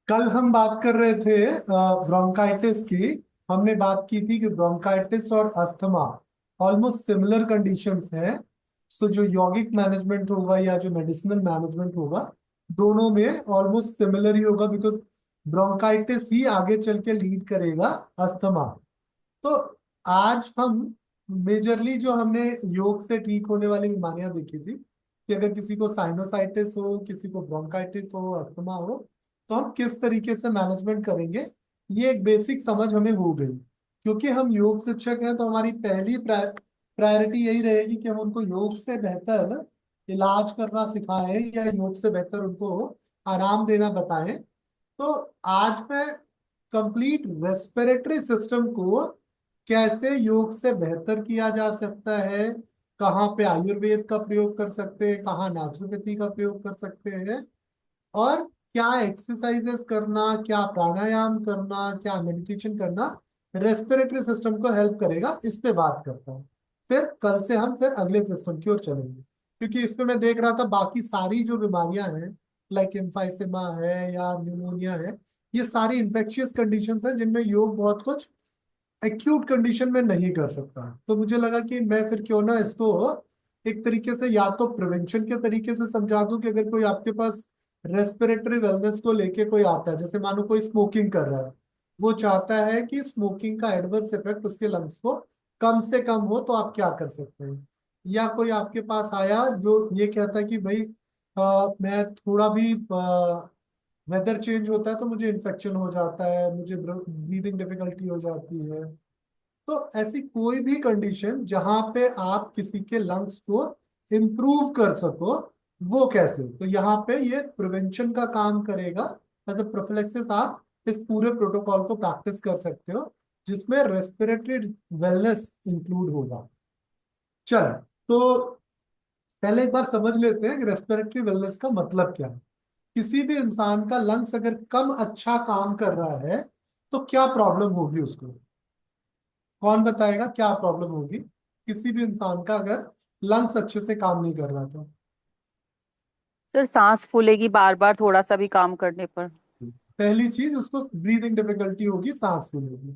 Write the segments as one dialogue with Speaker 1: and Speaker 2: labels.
Speaker 1: कल हम बात कर रहे थे ब्रोंकाइटिस की। हमने बात की थी कि ब्रोंकाइटिस और अस्थमा ऑलमोस्ट सिमिलर कंडीशंस हैं। सो जो यौगिक मैनेजमेंट होगा या जो मेडिसिनल मैनेजमेंट होगा, दोनों में ऑलमोस्ट सिमिलर ही होगा, बिकॉज ब्रोंकाइटिस ही आगे चल के लीड करेगा अस्थमा। तो आज हम मेजरली जो हमने योग से ठीक होने वाली बीमारियां देखी थी कि अगर किसी को साइनोसाइटिस हो, किसी को ब्रोंकाइटिस हो, अस्थमा हो, तो हम किस तरीके से मैनेजमेंट करेंगे, ये एक बेसिक समझ हमें हो गई। क्योंकि हम योग शिक्षक हैं तो हमारी पहली प्रायोरिटी यही रहेगी कि हम उनको योग से बेहतर इलाज करना सिखाएं या योग से बेहतर उनको आराम देना बताएं। तो आज मैं कंप्लीट रेस्पिरेटरी सिस्टम को कैसे योग से बेहतर किया जा सकता है, कहाँ पे आयुर्वेद का प्रयोग कर सकते हैं, कहाँ नाचुरोपैथी का प्रयोग कर सकते हैं, और क्या एक्सरसाइजेस करना, क्या प्राणायाम करना, क्या मेडिटेशन करना रेस्पिरेटरी सिस्टम को हेल्प करेगा, इस पे बात करता हूँ। फिर कल से हम फिर अगले सिस्टम की ओर चलेंगे, क्योंकि इसमें मैं देख रहा था बाकी सारी जो बीमारियां हैं, लाइक एम्फाइसेमा है या न्यूमोनिया है, ये सारी इन्फेक्शियस कंडीशंस हैं जिनमें योग बहुत कुछ एक्यूट कंडीशन में नहीं कर सकता। तो मुझे लगा कि मैं फिर क्यों ना इसको एक तरीके से या तो प्रिवेंशन के तरीके से समझा दूं कि अगर कोई आपके पास रेस्पिरेटरी वेलनेस को लेके कोई आता है, जैसे मानो कोई स्मोकिंग कर रहा है, वो चाहता है कि स्मोकिंग का एडवर्स इफेक्ट उसके लंग्स को कम से कम हो, तो आप क्या कर सकते हैं। या कोई आपके पास आया जो ये कहता है कि भाई मैं थोड़ा भी वेदर चेंज होता है तो मुझे इन्फेक्शन हो जाता है, मुझे ब्रीदिंग डिफिकल्टी हो जाती है। तो ऐसी कोई भी कंडीशन जहां पे आप किसी के लंग्स को इम्प्रूव कर सको, वो कैसे, तो यहाँ पे ये प्रिवेंशन का काम करेगा। एज अ प्रोफिलेक्सिस आप इस पूरे प्रोटोकॉल को प्रैक्टिस कर सकते हो, जिसमें रेस्पिरेटरी वेलनेस इंक्लूड होगा। चलो, तो पहले एक बार समझ लेते हैं कि रेस्पिरेटरी वेलनेस का मतलब क्या है। किसी भी इंसान का लंग्स अगर कम अच्छा काम कर रहा है तो क्या प्रॉब्लम होगी उसको, कौन बताएगा क्या प्रॉब्लम होगी किसी भी इंसान का अगर लंग्स अच्छे से काम नहीं कर रहा तो।
Speaker 2: सर सांस फूलेगी बार बार थोड़ा सा भी काम करने पर।
Speaker 1: पहली चीज, उसको ब्रीदिंग डिफिकल्टी होगी, सांस फूलेगी।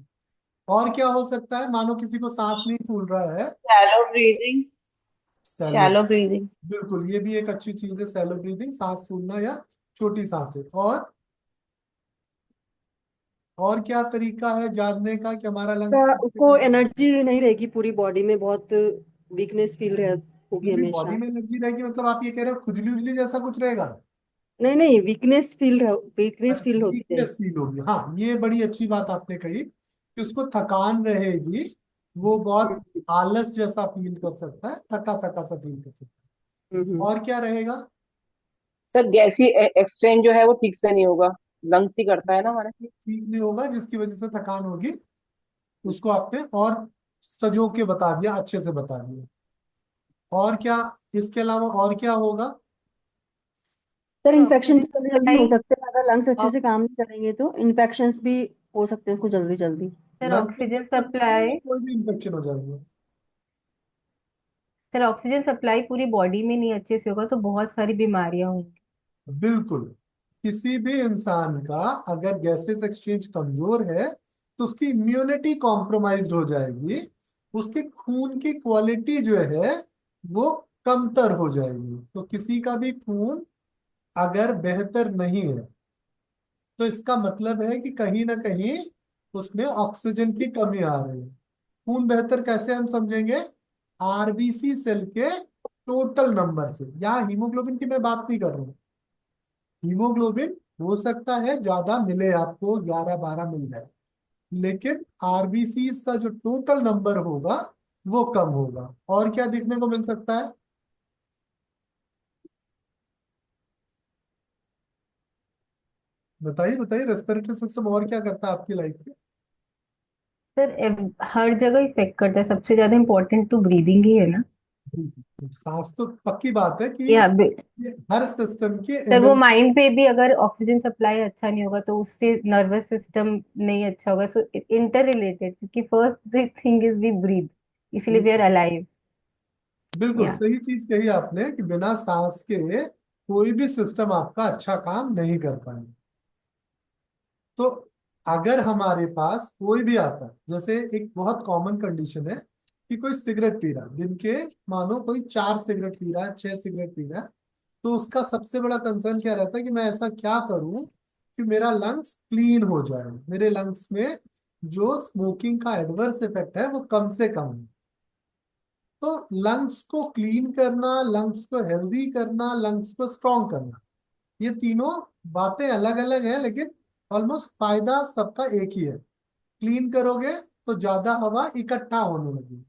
Speaker 1: और क्या हो सकता है, मानो किसी को सांस नहीं फूल रहा है।
Speaker 3: Shallow breathing.
Speaker 1: Shallow,
Speaker 3: shallow breathing.
Speaker 1: बिल्कुल, ये भी एक अच्छी चीज है, सैलो ब्रीदिंग, सांस फूलना या छोटी सांसें। और क्या तरीका है जानने का कि हमारा लंग्स कैसे
Speaker 4: उसको
Speaker 1: काम
Speaker 4: एनर्जी नहीं रहेगी पूरी बॉडी में, बहुत वीकनेस फील रह होगी
Speaker 1: पूरी बॉडी
Speaker 4: हमेशा।
Speaker 1: में एनर्जी रहेगी, मतलब आप ये कह रहे हो खुजली उजली जैसा कुछ रहेगा।
Speaker 4: नहीं नहीं, वीकनेस
Speaker 1: अच्छा,
Speaker 4: फील होती
Speaker 1: वीकनेस
Speaker 4: रहेगी।
Speaker 1: फील होगी, हाँ, ये बड़ी अच्छी बात आपने कही कि उसको थकान रहेगी। वो बहुत आलस जैसा फील कर सकता है, थका थका सा फील कर सकता
Speaker 4: हम्म।
Speaker 1: है। और क्या रहेगा।
Speaker 3: सर गैसी एक्सचेंज जो है वो ठीक से नहीं होगा। लंग्स ही करता है ना हमारे।
Speaker 1: ठीक नहीं होगा, जिसकी वजह से थकान होगी, उसको आपने और सजो के बता दिया, अच्छे से बता दिया। और क्या, इसके अलावा और क्या होगा।
Speaker 4: सर
Speaker 3: सर
Speaker 4: इन्फेक्शन
Speaker 3: ऑक्सीजन
Speaker 4: भी जल्दी जल्दी हो
Speaker 3: सप्लाई।
Speaker 4: सकते हैं, अगर लंग्स अच्छे
Speaker 1: आप
Speaker 4: से काम नहीं करेंगे तो इन्फेक्शंस भी हो सकते हैं उसको जल्दी जल्दी।
Speaker 3: सर
Speaker 1: लंग्स
Speaker 3: ऑक्सीजन
Speaker 1: इन्फेक्शन होगी या
Speaker 3: सप्लाई।
Speaker 1: कोई भी इन्फेक्शन हो जाएगा।
Speaker 3: सर ऑक्सीजन सप्लाई पूरी बॉडी में नहीं अच्छे से होगा तो बहुत सारी बीमारियां होंगी।
Speaker 1: बिल्कुल, किसी भी इंसान का अगर गैसेस एक्सचेंज कमजोर है तो उसकी इम्यूनिटी कॉम्प्रोमाइज्ड हो जाएगी, उसके खून की क्वालिटी जो है वो कमतर हो जाएगी। तो किसी का भी खून अगर बेहतर नहीं है तो इसका मतलब है कि कहीं ना कहीं उसमें ऑक्सीजन की कमी आ रही है। खून बेहतर कैसे हम समझेंगे, आरबीसी सेल के टोटल नंबर से। यहाँ हीमोग्लोबिन की मैं बात नहीं कर रहा हूँ। हीमोग्लोबिन हो सकता है ज्यादा मिले आपको, 11-12 मिल जाए, लेकिन आरबीसी का जो टोटल नंबर होगा वो कम होगा। और क्या देखने को मिल सकता है, बताइए बताइए, रेस्पिरेटरी सिस्टम और क्या करता है आपकी लाइफ में।
Speaker 3: सर हर जगह इफेक्ट करता है, सबसे ज्यादा इम्पोर्टेंट तो ब्रीदिंग ही है ना।
Speaker 1: सांस तो पक्की बात है कि
Speaker 3: या
Speaker 1: ये हर सिस्टम की
Speaker 3: सर वो
Speaker 1: एनर्जी।
Speaker 3: माइंड पे भी अगर ऑक्सीजन सप्लाई अच्छा नहीं होगा तो उससे नर्वस सिस्टम नहीं अच्छा होगा। सो इंटर रिलेटेड, क्योंकि first thing is we breathe, इसलिए वी आर अलाइव।
Speaker 1: बिल्कुल
Speaker 3: या
Speaker 1: सही चीज कही आपने कि बिना सांस के कोई भी सिस्टम आपका अच्छा काम नहीं कर पाएगा। तो अगर हमारे पास कोई भी आता है, जैसे एक बहुत कॉमन कंडीशन है कि कोई सिगरेट पी रहा है, दिन के मानो कोई 4 सिगरेट पी रहा है, 6 सिगरेट पी रहा है, तो उसका सबसे बड़ा कंसर्न क्या रहता है कि मैं ऐसा क्या करूं कि मेरा लंग्स क्लीन हो जाए, मेरे लंग्स में जो स्मोकिंग का एडवर्स इफेक्ट है वो कम से कम हो। तो लंग्स को क्लीन करना, लंग्स को हेल्दी करना, लंग्स को स्ट्रॉन्ग करना, ये तीनों बातें अलग अलग हैं, लेकिन ऑलमोस्ट फायदा सबका एक ही है। क्लीन करोगे तो ज्यादा हवा इकट्ठा होने लगी।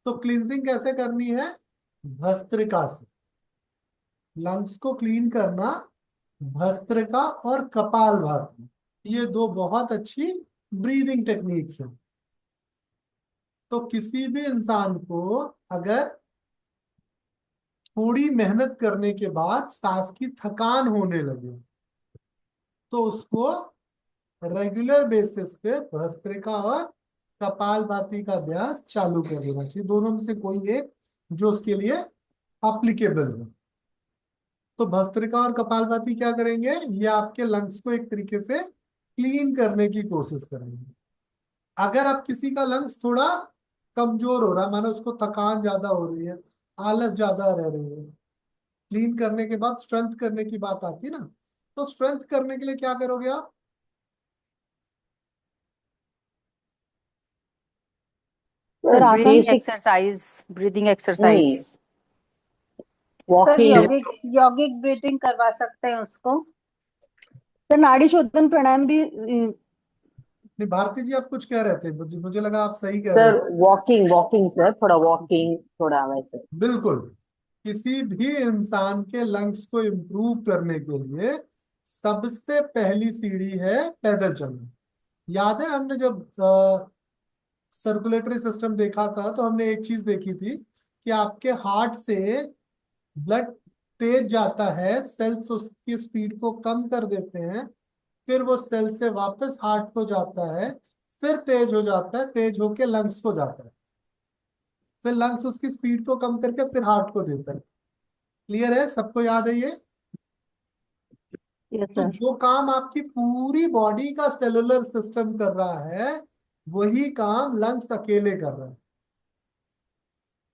Speaker 1: तो क्लींजिंग कैसे करनी है? भस्त्रिका से। लंग्स को क्लीन करना भस्त्रिका और कपालभाति, ये दो बहुत अच्छी ब्रीदिंग टेक्निक्स हैं। तो किसी भी इंसान को अगर थोड़ी मेहनत करने के बाद सांस की थकान होने लगे, तो उसको रेगुलर बेसिस पे भस्त्रिका और कपालभाति का अभ्यास चालू कर देना चाहिए, दोनों में से कोई एक जो उसके लिए अप्लीकेबल हो। तो भस्त्रिका और कपालभाति क्या करेंगे? ये आपके लंग्स को एक तरीके से क्लीन करने की कोशिश करेंगे। अगर आप किसी का लंग्स थोड़ा कमजोर हो रहा है, मानो उसको थकान ज्यादा हो रही है, आलस ज्यादा रह रही है, क्लीन करने के बाद स्ट्रेंथ करने की बात आती है ना, तो स्ट्रेंथ करने के लिए क्या करोगे आप?
Speaker 2: Sir
Speaker 5: sir
Speaker 2: breathing
Speaker 5: basic
Speaker 2: exercise, breathing exercise.
Speaker 5: नहीं,
Speaker 6: सर
Speaker 5: वॉकिंग।
Speaker 6: यौगिक यौगिक ब्रीथिंग करवा सकते हैं उसको।
Speaker 2: सर नाड़ी शोधन प्राणायाम भी
Speaker 1: नहीं, भारती जी आप कुछ कह रहे थे, मुझे लगा आप सही कह रहे
Speaker 5: सर
Speaker 1: थे।
Speaker 5: वॉकिंग वॉकिंग सर, थोड़ा वॉकिंग, थोड़ा वैसे।
Speaker 1: बिल्कुल। किसी भी इंसान के लंग्स को इम्प्रूव करने के लिए सबसे पहली सीढ़ी है पैदल चलना। याद है हमने जब सर्कुलेटरी सिस्टम देखा था, तो हमने एक चीज देखी थी कि आपके हार्ट से ब्लड तेज जाता है, सेल्स उसकी स्पीड को कम कर देते हैं, फिर वो सेल से वापस हार्ट को जाता है, फिर तेज हो जाता है, तेज होके लंग्स को जाता है, फिर लंग्स उसकी स्पीड को कम करके फिर हार्ट को देता है। क्लियर है? सबको याद है ये?
Speaker 2: यस
Speaker 1: तो
Speaker 2: सर।
Speaker 1: जो काम आपकी पूरी बॉडी का सेलुलर सिस्टम कर रहा है, वही काम लंग्स अकेले कर रहा है।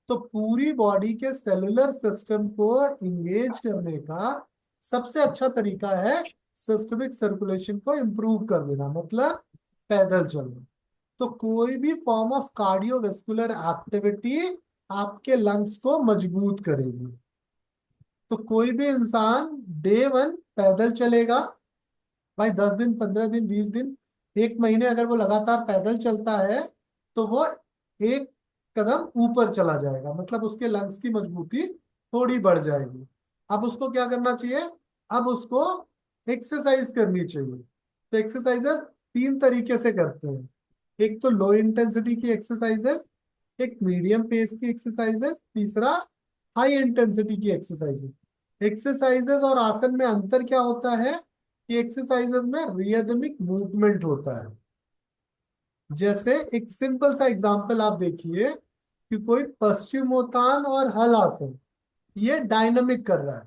Speaker 1: तो पूरी बॉडी के सेलुलर सिस्टम को इंगेज करने का सबसे अच्छा तरीका है सिस्टमिक सर्कुलेशन को इंप्रूव कर देना, मतलब पैदल चलना। तो कोई भी फॉर्म ऑफ कार्डियोवैस्कुलर एक्टिविटी आपके लंग्स को मजबूत करेगी। तो कोई भी इंसान डे 1 पैदल चलेगा, भाई 10 दिन, 15 दिन, 20 दिन, 1 महीने अगर वो लगातार पैदल चलता है, तो वो एक कदम ऊपर चला जाएगा, मतलब उसके लंग्स की मजबूती थोड़ी बढ़ जाएगी। अब उसको क्या करना चाहिए? अब उसको एक्सरसाइज करनी चाहिए। तो एक्सरसाइजेस 3 तरीके से करते हैं। एक तो लो इंटेंसिटी की एक्सरसाइजेस, एक मीडियम पेस की एक्सरसाइजेस, तीसरा हाई इंटेंसिटी की एक्सरसाइजेस। एक्सरसाइजेस और आसन में अंतर क्या होता है कि एक्सरसाइजेस में रिदमिक मूवमेंट होता है। जैसे एक सिंपल सा एग्जांपल आप देखिए कि कोई पश्चिमोत्तान और हल आसन, ये डायनामिक कर रहा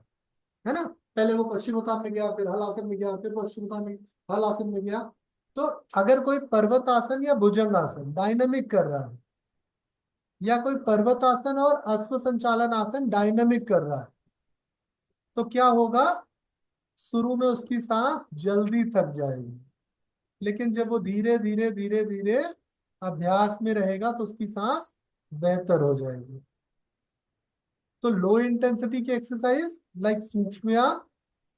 Speaker 1: है ना? पहले वो पश्चिमोत्तान में गया, फिर हल आसन में गया, फिर पश्चिमोत्तान में हल आसन में गया। तो अगर कोई पर्वत आसन या भुजंग आसन डायनामिक कर रहा है, या कोई पर्वत आसन और अश्व संचालन आसन डायनामिक कर रहा है, तो क्या होगा? शुरू में उसकी सांस जल्दी थक जाएगी, लेकिन जब वो धीरे धीरे धीरे धीरे अभ्यास में रहेगा तो उसकी सांस बेहतर हो जाएगी। तो लो इंटेंसिटी की एक्सरसाइज लाइक सूक्ष्म,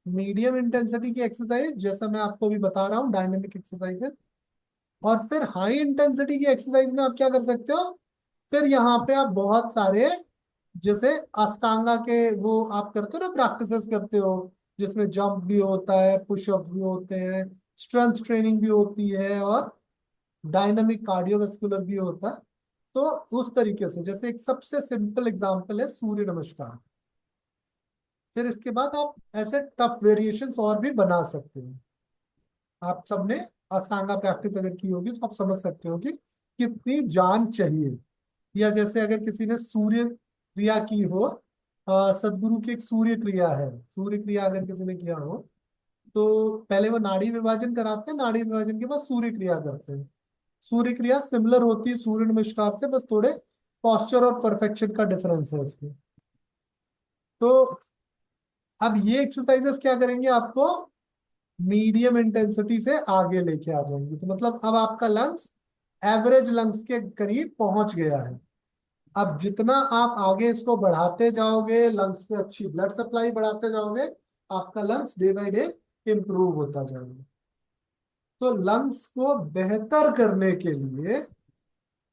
Speaker 1: मीडियम इंटेंसिटी की एक्सरसाइज जैसा मैं आपको भी बता रहा हूँ, डायनेमिक एक्सरसाइजेस। और फिर हाई इंटेंसिटी की एक्सरसाइज में आप क्या कर सकते हो? फिर यहाँ पे आप बहुत सारे, जैसे अष्टांगा के वो आप करते हो ना, प्रैक्टिसेस करते हो, जिसमें जंप भी होता है, पुशअप भी होते हैं, स्ट्रेंथ ट्रेनिंग भी होती है, और डायनामिक कार्डियोवैस्कुलर भी होता है। तो उस तरीके से, जैसे एक सबसे सिंपल एग्जांपल है सूर्य नमस्कार। फिर इसके बाद आप ऐसे टफ वेरिएशंस और भी बना सकते हो। आप सबने अष्टांगा प्रैक्टिस अगर की होगी तो आप समझ सकते हो कि कितनी जान चाहिए। या जैसे अगर किसी ने सूर्य क्रिया की हो, सदगुरु की एक सूर्य क्रिया है, सूर्य क्रिया अगर किसी ने किया हो, तो पहले वो नाड़ी विभाजन कराते हैं, नाड़ी विभाजन के बाद सूर्य क्रिया करते हैं। सूर्य क्रिया सिमिलर होती है सूर्य नमस्कार से, बस थोड़े पोस्चर और परफेक्शन का डिफरेंस है इसमें। तो अब ये एक्सरसाइजेस क्या करेंगे, आपको मीडियम इंटेंसिटी से आगे लेके आ जाएंगे। तो मतलब अब आपका लंग्स एवरेज लंग्स के करीब पहुंच गया है। अब जितना आप आगे इसको बढ़ाते जाओगे, लंग्स पे अच्छी ब्लड सप्लाई बढ़ाते जाओगे, आपका lungs day by day improve होता जाएगा। तो लंग्स को बेहतर करने के लिए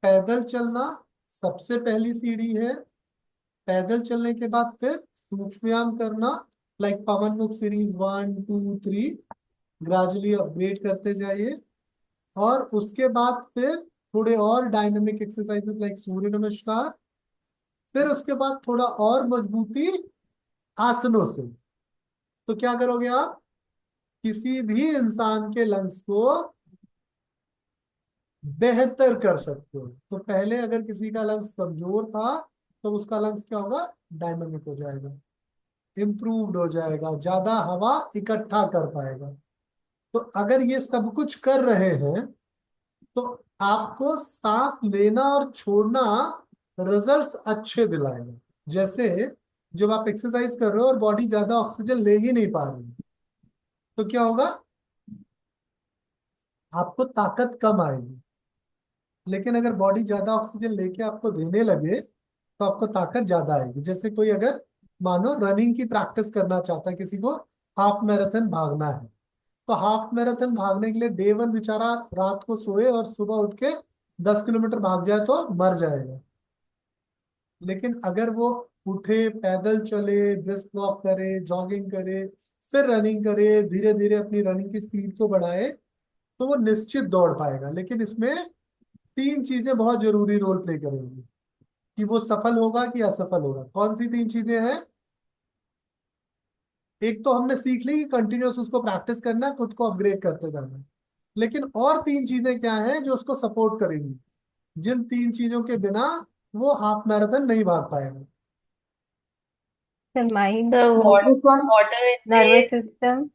Speaker 1: पैदल चलना सबसे पहली सीढ़ी है। पैदल चलने के बाद फिर सूक्ष्म व्यायाम करना, लाइक पवन मुक्त सीरीज 1 2 3, ग्रेजुअली अपग्रेड करते जाइए। और उसके बाद फिर थोड़े और डायनामिक एक्सरसाइजेस लाइक सूर्य नमस्कार। फिर उसके बाद थोड़ा और मजबूती आसनों से। तो क्या करोगे आप, किसी भी इंसान के लंग्स को बेहतर कर सकते हो। तो पहले अगर किसी का लंग्स कमजोर था, तो उसका लंग्स क्या होगा, डायनामिक हो जाएगा, इम्प्रूव्ड हो जाएगा, ज्यादा हवा इकट्ठा कर पाएगा। तो अगर ये सब कुछ कर रहे हैं, तो आपको सांस लेना और छोड़ना रिजल्ट्स अच्छे दिलाएगा। जैसे जब आप एक्सरसाइज कर रहे हो और बॉडी ज्यादा ऑक्सीजन ले ही नहीं पा रही, तो क्या होगा, आपको ताकत कम आएगी। लेकिन अगर बॉडी ज्यादा ऑक्सीजन लेके आपको देने लगे, तो आपको ताकत ज्यादा आएगी। जैसे कोई अगर मानो रनिंग की प्रैक्टिस करना चाहता है, किसी को हाफ मैराथन भागना है, तो हाफ मैराथन भागने के लिए डे 1 बेचारा रात को सोए और सुबह उठ के 10 किलोमीटर भाग जाए तो मर जाएगा। लेकिन अगर वो उठे, पैदल चले, ब्रिस्क वॉक करे, जॉगिंग करे, फिर रनिंग करे, धीरे धीरे अपनी रनिंग की स्पीड को बढ़ाए, तो वो निश्चित दौड़ पाएगा। लेकिन इसमें 3 चीजें बहुत जरूरी रोल प्ले करेंगी कि वो सफल होगा कि असफल होगा। कौन सी 3 चीजें हैं? एक तो हमने सीख ली कि कंटिन्यूस उसको प्रैक्टिस करना है, खुद को अपग्रेड करते जाना है। लेकिन और 3 चीजें क्या हैं जो उसको सपोर्ट करेंगी, जिन 3 चीजों के बिना वो हाफ मैराथन नहीं भाग पाएगा।
Speaker 3: Sir mind,
Speaker 5: sir water
Speaker 3: nervous
Speaker 5: intake,
Speaker 3: system,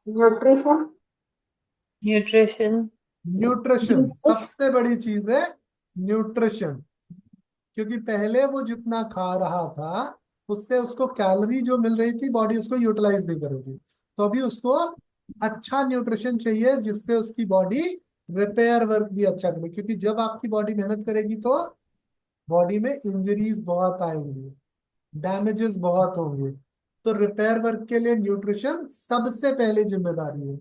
Speaker 6: nutrition.
Speaker 5: Nutrition.
Speaker 1: Nutrition सबसे बड़ी चीज है, न्यूट्रिशन। क्योंकि पहले वो जितना खा रहा था, उससे उसको कैलोरी जो मिल रही थी, बॉडी उसको यूटिलाइज नहीं कर रही थी। तो अभी उसको अच्छा न्यूट्रिशन चाहिए, जिससे उसकी बॉडी रिपेयर वर्क भी अच्छा करे। क्योंकि जब आपकी बॉडी मेहनत करेगी, तो बॉडी में इंजरीज बहुत आएंगी, डैमेजेस बहुत होंगे। तो रिपेयर वर्क के लिए न्यूट्रिशन सबसे पहले जिम्मेदारी है।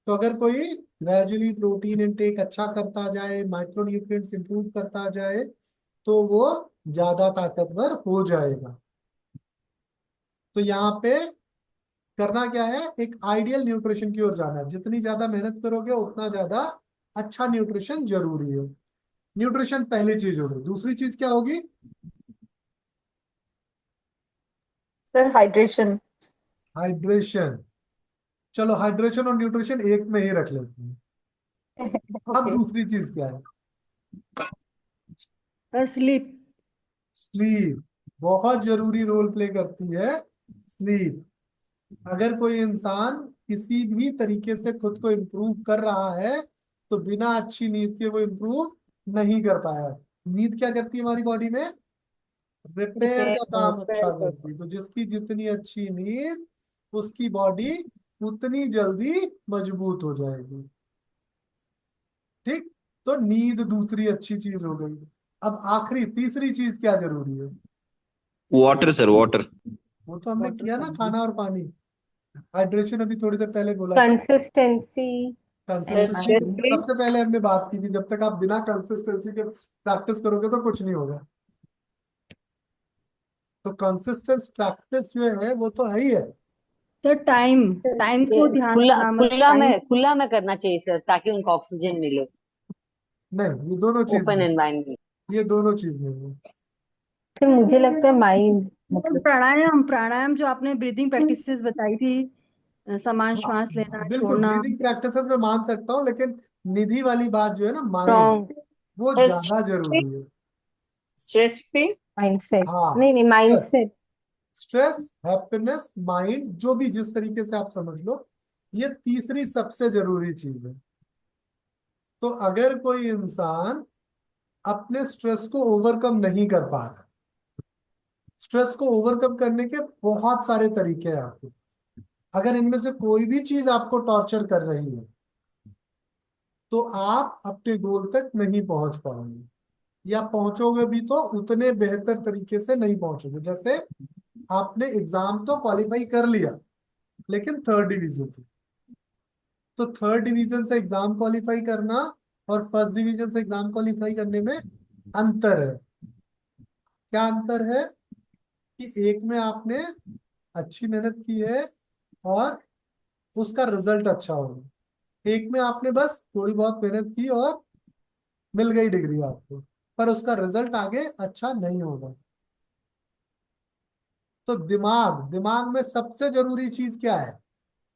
Speaker 1: तो अगर कोई ग्रेजुअली प्रोटीन इनटेक अच्छा करता जाए, माइक्रो न्यूट्रिएंट्स इंप्रूव करता जाए, तो वो ज्यादा ताकतवर हो जाएगा। तो यहाँ पे करना क्या है, एक आइडियल न्यूट्रिशन की ओर जाना है। जितनी ज्यादा मेहनत करोगे, उतना ज्यादा अच्छा न्यूट्रिशन जरूरी है। न्यूट्रिशन पहली चीज होगी। दूसरी चीज क्या होगी?
Speaker 2: Sir hydration.
Speaker 1: हाइड्रेशन। चलो हाइड्रेशन और न्यूट्रिशन एक में ही रख लेते हैं। अब
Speaker 2: ओके।
Speaker 1: दूसरी चीज क्या है?
Speaker 4: Sir sleep.
Speaker 1: स्लीप बहुत जरूरी रोल प्ले करती है। स्लीप, अगर कोई इंसान किसी भी तरीके से खुद को इम्प्रूव कर रहा है, तो बिना अच्छी नींद के वो इम्प्रूव नहीं कर पाया। नींद क्या करती है हमारी बॉडी में? रिपेयर
Speaker 3: रिपेयर
Speaker 1: का काम अच्छा करती है। तो जिसकी जितनी अच्छी नींद, उसकी बॉडी उतनी जल्दी मजबूत हो जाएगी। ठीक। तो नींद दूसरी अच्छी चीज हो गई। अब आखिरी तीसरी चीज क्या जरूरी है?
Speaker 7: Water sir, water.
Speaker 1: वो तो हमने
Speaker 4: वाटर
Speaker 1: किया ना, खाना और पानी। हाइड्रेशन अभी थोड़ी देर पहले बोला था।
Speaker 3: Consistency and
Speaker 1: consistency
Speaker 4: stress free.
Speaker 1: सबसे पहले हमने बात की थी। जब तक आप बिना कंसिस्टेंसी के प्रैक्टिस करोगे, तो कुछ नहीं होगा। तो कंसिस्टेंस प्रैक्टिस जो है, वो तो है ही है।
Speaker 4: सर टाइम, टाइम
Speaker 5: ये
Speaker 4: को ध्यान
Speaker 5: खुला
Speaker 4: रखना, मतलब
Speaker 5: खुला
Speaker 4: टाइम।
Speaker 5: में खुला में करना चाहिए सर, ताकि उनको ऑक्सीजन मिले।
Speaker 1: नहीं, ये दोनों चीज
Speaker 5: ओपन
Speaker 1: नहीं।
Speaker 5: एनवायरनमेंट।
Speaker 1: ये दोनों चीज नहीं है।
Speaker 3: फिर मुझे लगता है माइंड, मतलब
Speaker 4: प्राणायाम, प्राणायाम जो आपने ब्रीदिंग प्रैक्टिसेस बताई थी, समान
Speaker 1: हाँ,
Speaker 4: श्वास लेना
Speaker 1: बिल्कुल
Speaker 4: छोड़ना।
Speaker 1: ब्रीदिंग प्रैक्टिसेस में मान सकता हूँ, लेकिन निधि वाली बात जो है ना, माइंड,
Speaker 3: स्ट्रॉन्ग
Speaker 1: वो
Speaker 5: सर
Speaker 1: ज्यादा जरूरी है।
Speaker 5: Stress free.
Speaker 3: माइंडसेट,
Speaker 1: हाँ,
Speaker 3: नहीं नहीं माइंडसेट।
Speaker 1: स्ट्रेस, हैप्पीनेस, माइंड, जो भी जिस तरीके से आप समझ लो, ये तीसरी सबसे जरूरी चीज है। तो अगर कोई इंसान अपने स्ट्रेस को ओवरकम नहीं कर पा रहा, स्ट्रेस को ओवरकम करने के बहुत सारे तरीके हैं आपके। अगर इनमें से कोई भी चीज आपको टॉर्चर कर रही है तो आप अपने गोल तक नहीं पहुंच पाओगे, या पहुंचोगे भी तो उतने बेहतर तरीके से नहीं पहुंचोगे। जैसे आपने एग्जाम तो क्वालिफाई कर लिया लेकिन थर्ड डिवीजन से, तो थर्ड डिवीजन से एग्जाम क्वालिफाई करना और फर्स्ट डिवीजन से एग्जाम क्वालिफाई करने में अंतर है। क्या अंतर है? कि एक में आपने अच्छी मेहनत की है और उसका रिजल्ट अच्छा होगा, एक में आपने बस थोड़ी बहुत मेहनत की और मिल गई डिग्री आपको, पर उसका रिजल्ट आगे अच्छा नहीं होगा। तो दिमाग, दिमाग में सबसे जरूरी चीज क्या है?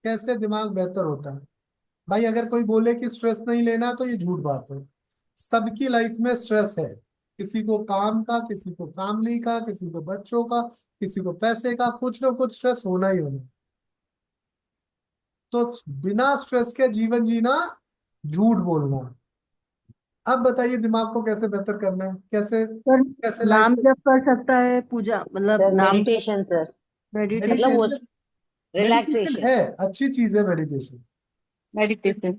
Speaker 1: कैसे दिमाग बेहतर होता है? भाई अगर कोई बोले कि स्ट्रेस नहीं लेना तो ये झूठ बात है। सबकी लाइफ में स्ट्रेस है, किसी को काम का, किसी को फैमिली का, किसी को बच्चों का, किसी को पैसे का, कुछ ना कुछ स्ट्रेस होना ही होना। तो बिना स्ट्रेस के जीवन जीना झूठ बोलना। अब बताइए दिमाग को कैसे बेहतर करना है, कैसे
Speaker 4: सर
Speaker 1: कैसे लाइफ
Speaker 4: नाम
Speaker 1: को।
Speaker 4: जप कर सकता है, पूजा मतलब
Speaker 5: सर
Speaker 4: नाम जप,
Speaker 5: मेडिटेशन सर, मतलब वो
Speaker 4: मेडिटेशन।
Speaker 1: Meditation, meditation
Speaker 5: relaxation.
Speaker 1: है, अच्छी चीज है मेडिटेशन।
Speaker 2: मेडिटेशन।
Speaker 6: सर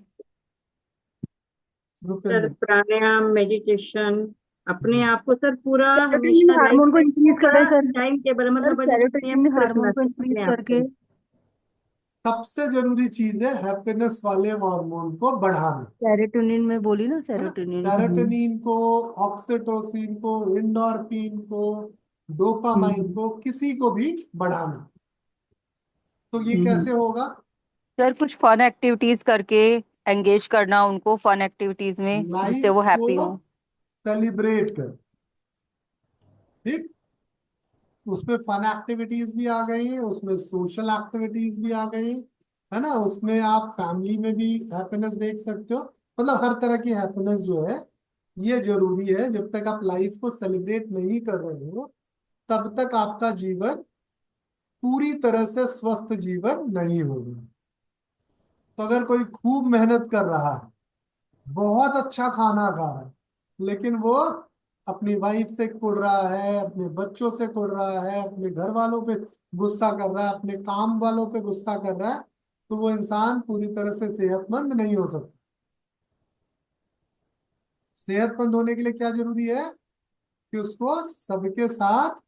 Speaker 1: रुपेंद्र,
Speaker 6: प्राणायाम, मेडिटेशन अपने आप को सर पूरा
Speaker 4: सेरोटोनिन
Speaker 6: हमेशा लाइफ
Speaker 4: हार्मोन को
Speaker 6: में
Speaker 4: इंक्रीज करे
Speaker 6: पूरा
Speaker 4: सर।
Speaker 6: टाइम टेबल
Speaker 4: सर
Speaker 6: मतलब हमेशा
Speaker 4: सेरोटोनिन
Speaker 6: नियमित रखना
Speaker 4: हार्मोन को
Speaker 6: सर
Speaker 4: इंक्रीज
Speaker 6: अपने आप
Speaker 4: करके।
Speaker 6: को।
Speaker 1: सबसे जरूरी चीज है हैप्पीनेस वाले हार्मोन को बढ़ाना।
Speaker 4: सेरोटोनिन में बोली ना,
Speaker 1: है ना?
Speaker 4: सेरोटोनिन।
Speaker 1: सेरोटोनिन को, ऑक्सीटोसिन को, इंडोर्फिन को, डोपामाइन को, किसी को भी बढ़ाना। तो ये कैसे होगा?
Speaker 2: सर कुछ फन एक्टिविटीज करके एंगेज करना उनको फन एक्टिविटीज में जिससे
Speaker 1: लाइफ
Speaker 2: वो
Speaker 1: को
Speaker 2: हैप्पी हो।
Speaker 1: सेलिब्रेट कर। ठीक, उसमें फन एक्टिविटीज भी आ गई, उसमें सोशल एक्टिविटीज भी आ गई, है ना? उसमें आप फैमिली में भी हैप्पीनेस देख सकते हो। मतलब हर तरह की हैप्पीनेस जो है ये जरूरी है। जब तक आप लाइफ को सेलिब्रेट नहीं कर रहे हो तब तक आपका जीवन पूरी तरह से स्वस्थ जीवन नहीं होगा। तो अगर कोई खूब मेहनत कर रहा है, बहुत अच्छा खाना खा रहा है, लेकिन वो अपनी वाइफ से कुड़ रहा है, अपने बच्चों से कुड़ रहा है, अपने घर वालों पे गुस्सा कर रहा है, अपने काम वालों पे गुस्सा कर रहा है, तो वो इंसान पूरी तरह से सेहतमंद नहीं हो सकता। सेहतमंद होने के लिए क्या जरूरी है? कि उसको सबके साथ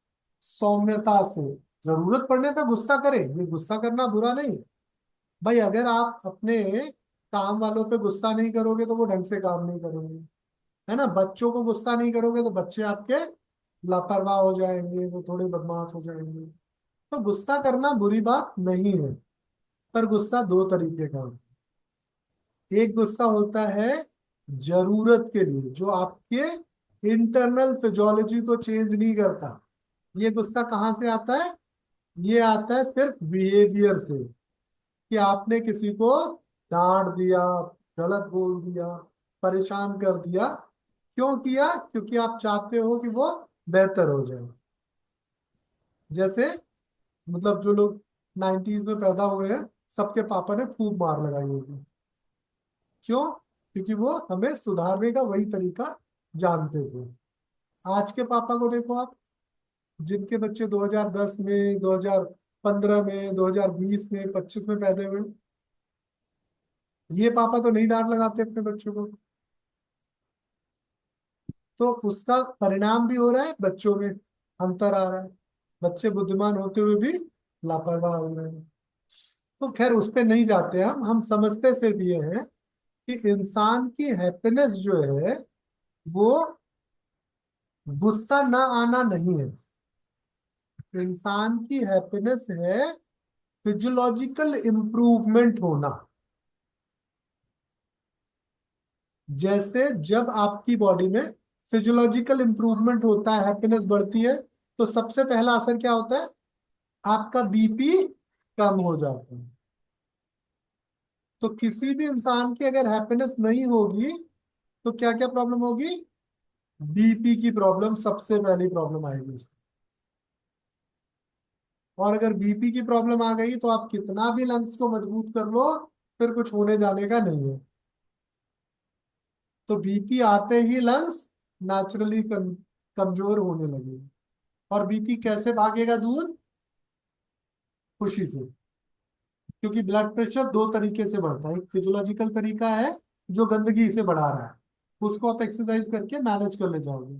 Speaker 1: सौम्यता से, जरूरत पड़ने पे गुस्सा करे, ये गुस्सा करना बुरा नहीं है। भाई अगर आप अपने काम वालों पे गुस्सा नहीं करोगे तो वो ढंग से काम नहीं करेंगे, है ना? बच्चों को गुस्सा नहीं करोगे तो बच्चे आपके लापरवाह हो जाएंगे, वो थोड़े बदमाश हो जाएंगे। तो गुस्सा करना बुरी बात नहीं है, पर गुस्सा दो तरीके का होता है। एक गुस्सा होता है जरूरत के लिए, जो आपके इंटरनल फिजियोलॉजी को चेंज नहीं करता। ये गुस्सा कहाँ से आता है? ये आता है सिर्फ बिहेवियर से, कि आपने किसी को डांट दिया, गलत बोल दिया, परेशान कर दिया। क्यों किया? क्योंकि आप चाहते हो कि वो बेहतर हो जाए। जैसे मतलब जो लोग 90s में पैदा हुए हैं, सबके पापा ने खूब मार लगाई होगी। क्यों? क्योंकि वो हमें सुधारने का वही तरीका जानते थे। आज के पापा को देखो आप, जिनके बच्चे 2010 में, 2015 में, 2020 में, 25 में पैदा हुए, ये पापा तो नहीं डांट लगाते अपने बच्चों को। तो उसका परिणाम भी हो रहा है, बच्चों में अंतर आ रहा है। बच्चे बुद्धिमान होते हुए भी लापरवाह हो रहे हैं। तो खैर उस पे नहीं जाते हम समझते सिर्फ ये है कि इंसान की हैप्पीनेस जो है वो गुस्सा ना आना नहीं है। इंसान की हैप्पीनेस है फिजियोलॉजिकल इंप्रूवमेंट होना। जैसे जब आपकी बॉडी में फिजियोलॉजिकल इंप्रूवमेंट होता है, हैप्पीनेस बढ़ती है, तो सबसे पहला असर क्या होता है? आपका बीपी कम हो जाता है। तो किसी भी इंसान की अगर हैप्पीनेस नहीं होगी तो क्या क्या प्रॉब्लम होगी? बीपी की प्रॉब्लम सबसे पहली प्रॉब्लम आएगी उसको। और अगर बीपी की प्रॉब्लम आ गई तो आप कितना भी लंग्स को मजबूत कर लो, फिर कुछ होने जाने का नहीं है। तो बीपी आते ही लंग्स नेचुरली कमजोर होने लगे। और बीपी कैसे भागेगा दूर? खुशी से। क्योंकि ब्लड प्रेशर दो तरीके से बढ़ता है। एक फिजियोलॉजिकल तरीका है जो गंदगी से बढ़ा रहा है, उसको आप एक्सरसाइज करके मैनेज कर ले जाओगे।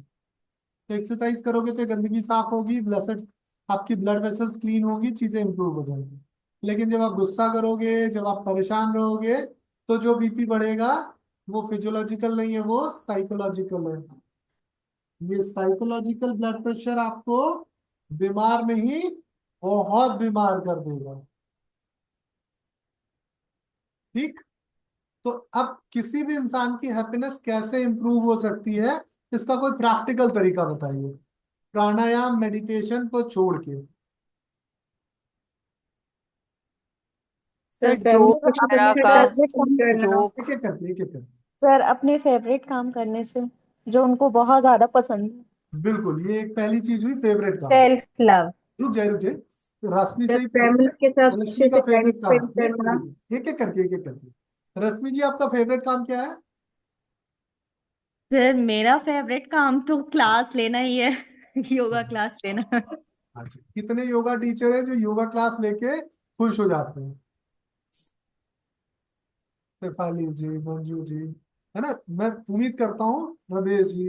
Speaker 1: तो एक्सरसाइज करोगे तो गंदगी साफ होगी, ब्लड आपकी ब्लड वेसल्स क्लीन होगी, चीजें इंप्रूव हो जाएंगी। लेकिन जब आप गुस्सा करोगे, जब आप परेशान रहोगे, तो जो बीपी बढ़ेगा वो फिजियोलॉजिकल नहीं है, वो साइकोलॉजिकल है। ये साइकोलॉजिकल ब्लड प्रेशर आपको बीमार नहीं, बहुत बीमार कर देगा। ठीक। तो अब किसी भी इंसान की हैप्पीनेस कैसे इंप्रूव हो सकती है, इसका कोई प्रैक्टिकल तरीका बताइए, प्राणायाम मेडिटेशन को छोड़ के।
Speaker 2: सर
Speaker 6: सर
Speaker 2: जो
Speaker 6: फैमिली के
Speaker 2: तरह
Speaker 6: साथ
Speaker 2: का
Speaker 6: फेवरेट काम करना।
Speaker 2: जो
Speaker 1: एक एक करके, एक एक करके।
Speaker 8: सर अपने फेवरेट काम करने से जो उनको बहुत ज्यादा पसंद है।
Speaker 1: बिल्कुल, ये एक पहली चीज हुई, फेवरेट काम।
Speaker 3: Self love.
Speaker 1: रुक जाए, रुक जाए, रश्मि से
Speaker 6: सर
Speaker 1: ही
Speaker 6: फैमिली
Speaker 1: पूछते
Speaker 6: के साथ
Speaker 1: हैं।
Speaker 6: अच्छे
Speaker 1: रश्मि का
Speaker 6: से टाइम
Speaker 1: फेवरेट काम,
Speaker 6: स्पेंड करना।
Speaker 1: एक एक करके, एक एक करके। रश्मि जी, आपका फेवरेट काम क्या है?
Speaker 4: सर मेरा फेवरेट काम तो क्लास लेना ही है। योगा क्लास लेना।
Speaker 1: अच्छा, कितने योगा टीचर हैं जो योगा क्लास लेके खुश हो जाते हैं? शेफाली जी, मंजू जी, है ना। मैं उम्मीद करता हूँ रमेश जी,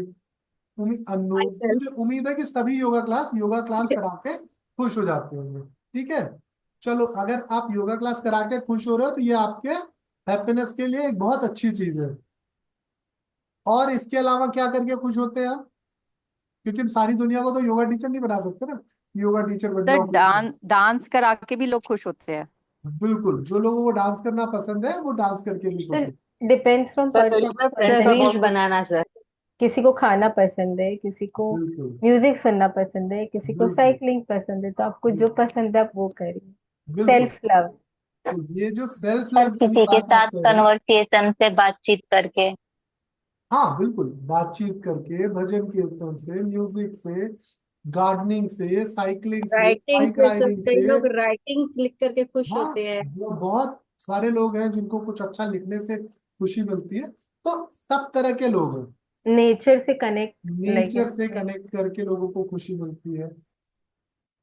Speaker 1: उम्मीद, अनु, मुझे उम्मीद है कि सभी योगा क्लास करा के खुश हो जाते होंगे। ठीक है। चलो, अगर आप योगा क्लास करा के खुश हो रहे हो तो ये आपके हैप्पीनेस के लिए एक बहुत अच्छी चीज है। और इसके अलावा क्या करके खुश होते हैं आप? क्योंकि हम सारी दुनिया को तो योगा टीचर नहीं बना सकते ना, योगा टीचर बन
Speaker 2: सर
Speaker 1: जाओ खुश हो।
Speaker 2: डांस करा के भी लोग खुश होते हैं।
Speaker 1: बिल्कुल, जो लोगों को डांस करना पसंद है वो डांस करके भी खुश
Speaker 3: सर
Speaker 1: होते
Speaker 3: depends from
Speaker 5: sir
Speaker 3: person to
Speaker 5: friends
Speaker 3: person.
Speaker 5: का रील्स बनाना सर।
Speaker 3: किसी को खाना पसंद है, किसी को
Speaker 1: हैं। बिल्कुल,
Speaker 3: म्यूजिक सुनना पसंद है, किसी को
Speaker 1: बिल्कुल,
Speaker 3: साइकिलिंग पसंद है, तो आपको जो पसंद है आप वो करिए।
Speaker 1: बिल्कुल।
Speaker 3: Self love.
Speaker 1: तो ये जो सेल्फ
Speaker 5: और
Speaker 1: लव वाली
Speaker 5: किसी के
Speaker 1: बात आप
Speaker 5: साथ
Speaker 1: कह रहे हैं,
Speaker 5: कन्वर्सेशन से बातचीत करके।
Speaker 1: हाँ बिल्कुल, बातचीत करके, भजन कीर्तन से, म्यूजिक से, गार्डनिंग से, साइकिलिंग से,
Speaker 6: राइटिंग
Speaker 1: बाइक
Speaker 6: से सब
Speaker 1: राइडिंग
Speaker 6: कई
Speaker 1: से।
Speaker 6: लोग राइटिंग लिख करके खुश
Speaker 1: हाँ,
Speaker 6: होते हैं।
Speaker 1: वो बहुत सारे लोग हैं जिनको कुछ अच्छा लिखने से खुशी मिलती है। तो सब तरह के लोग हैं।
Speaker 3: नेचर से कनेक्ट, लाइक
Speaker 1: नेचर से कनेक्ट करके लोगों को खुशी मिलती है।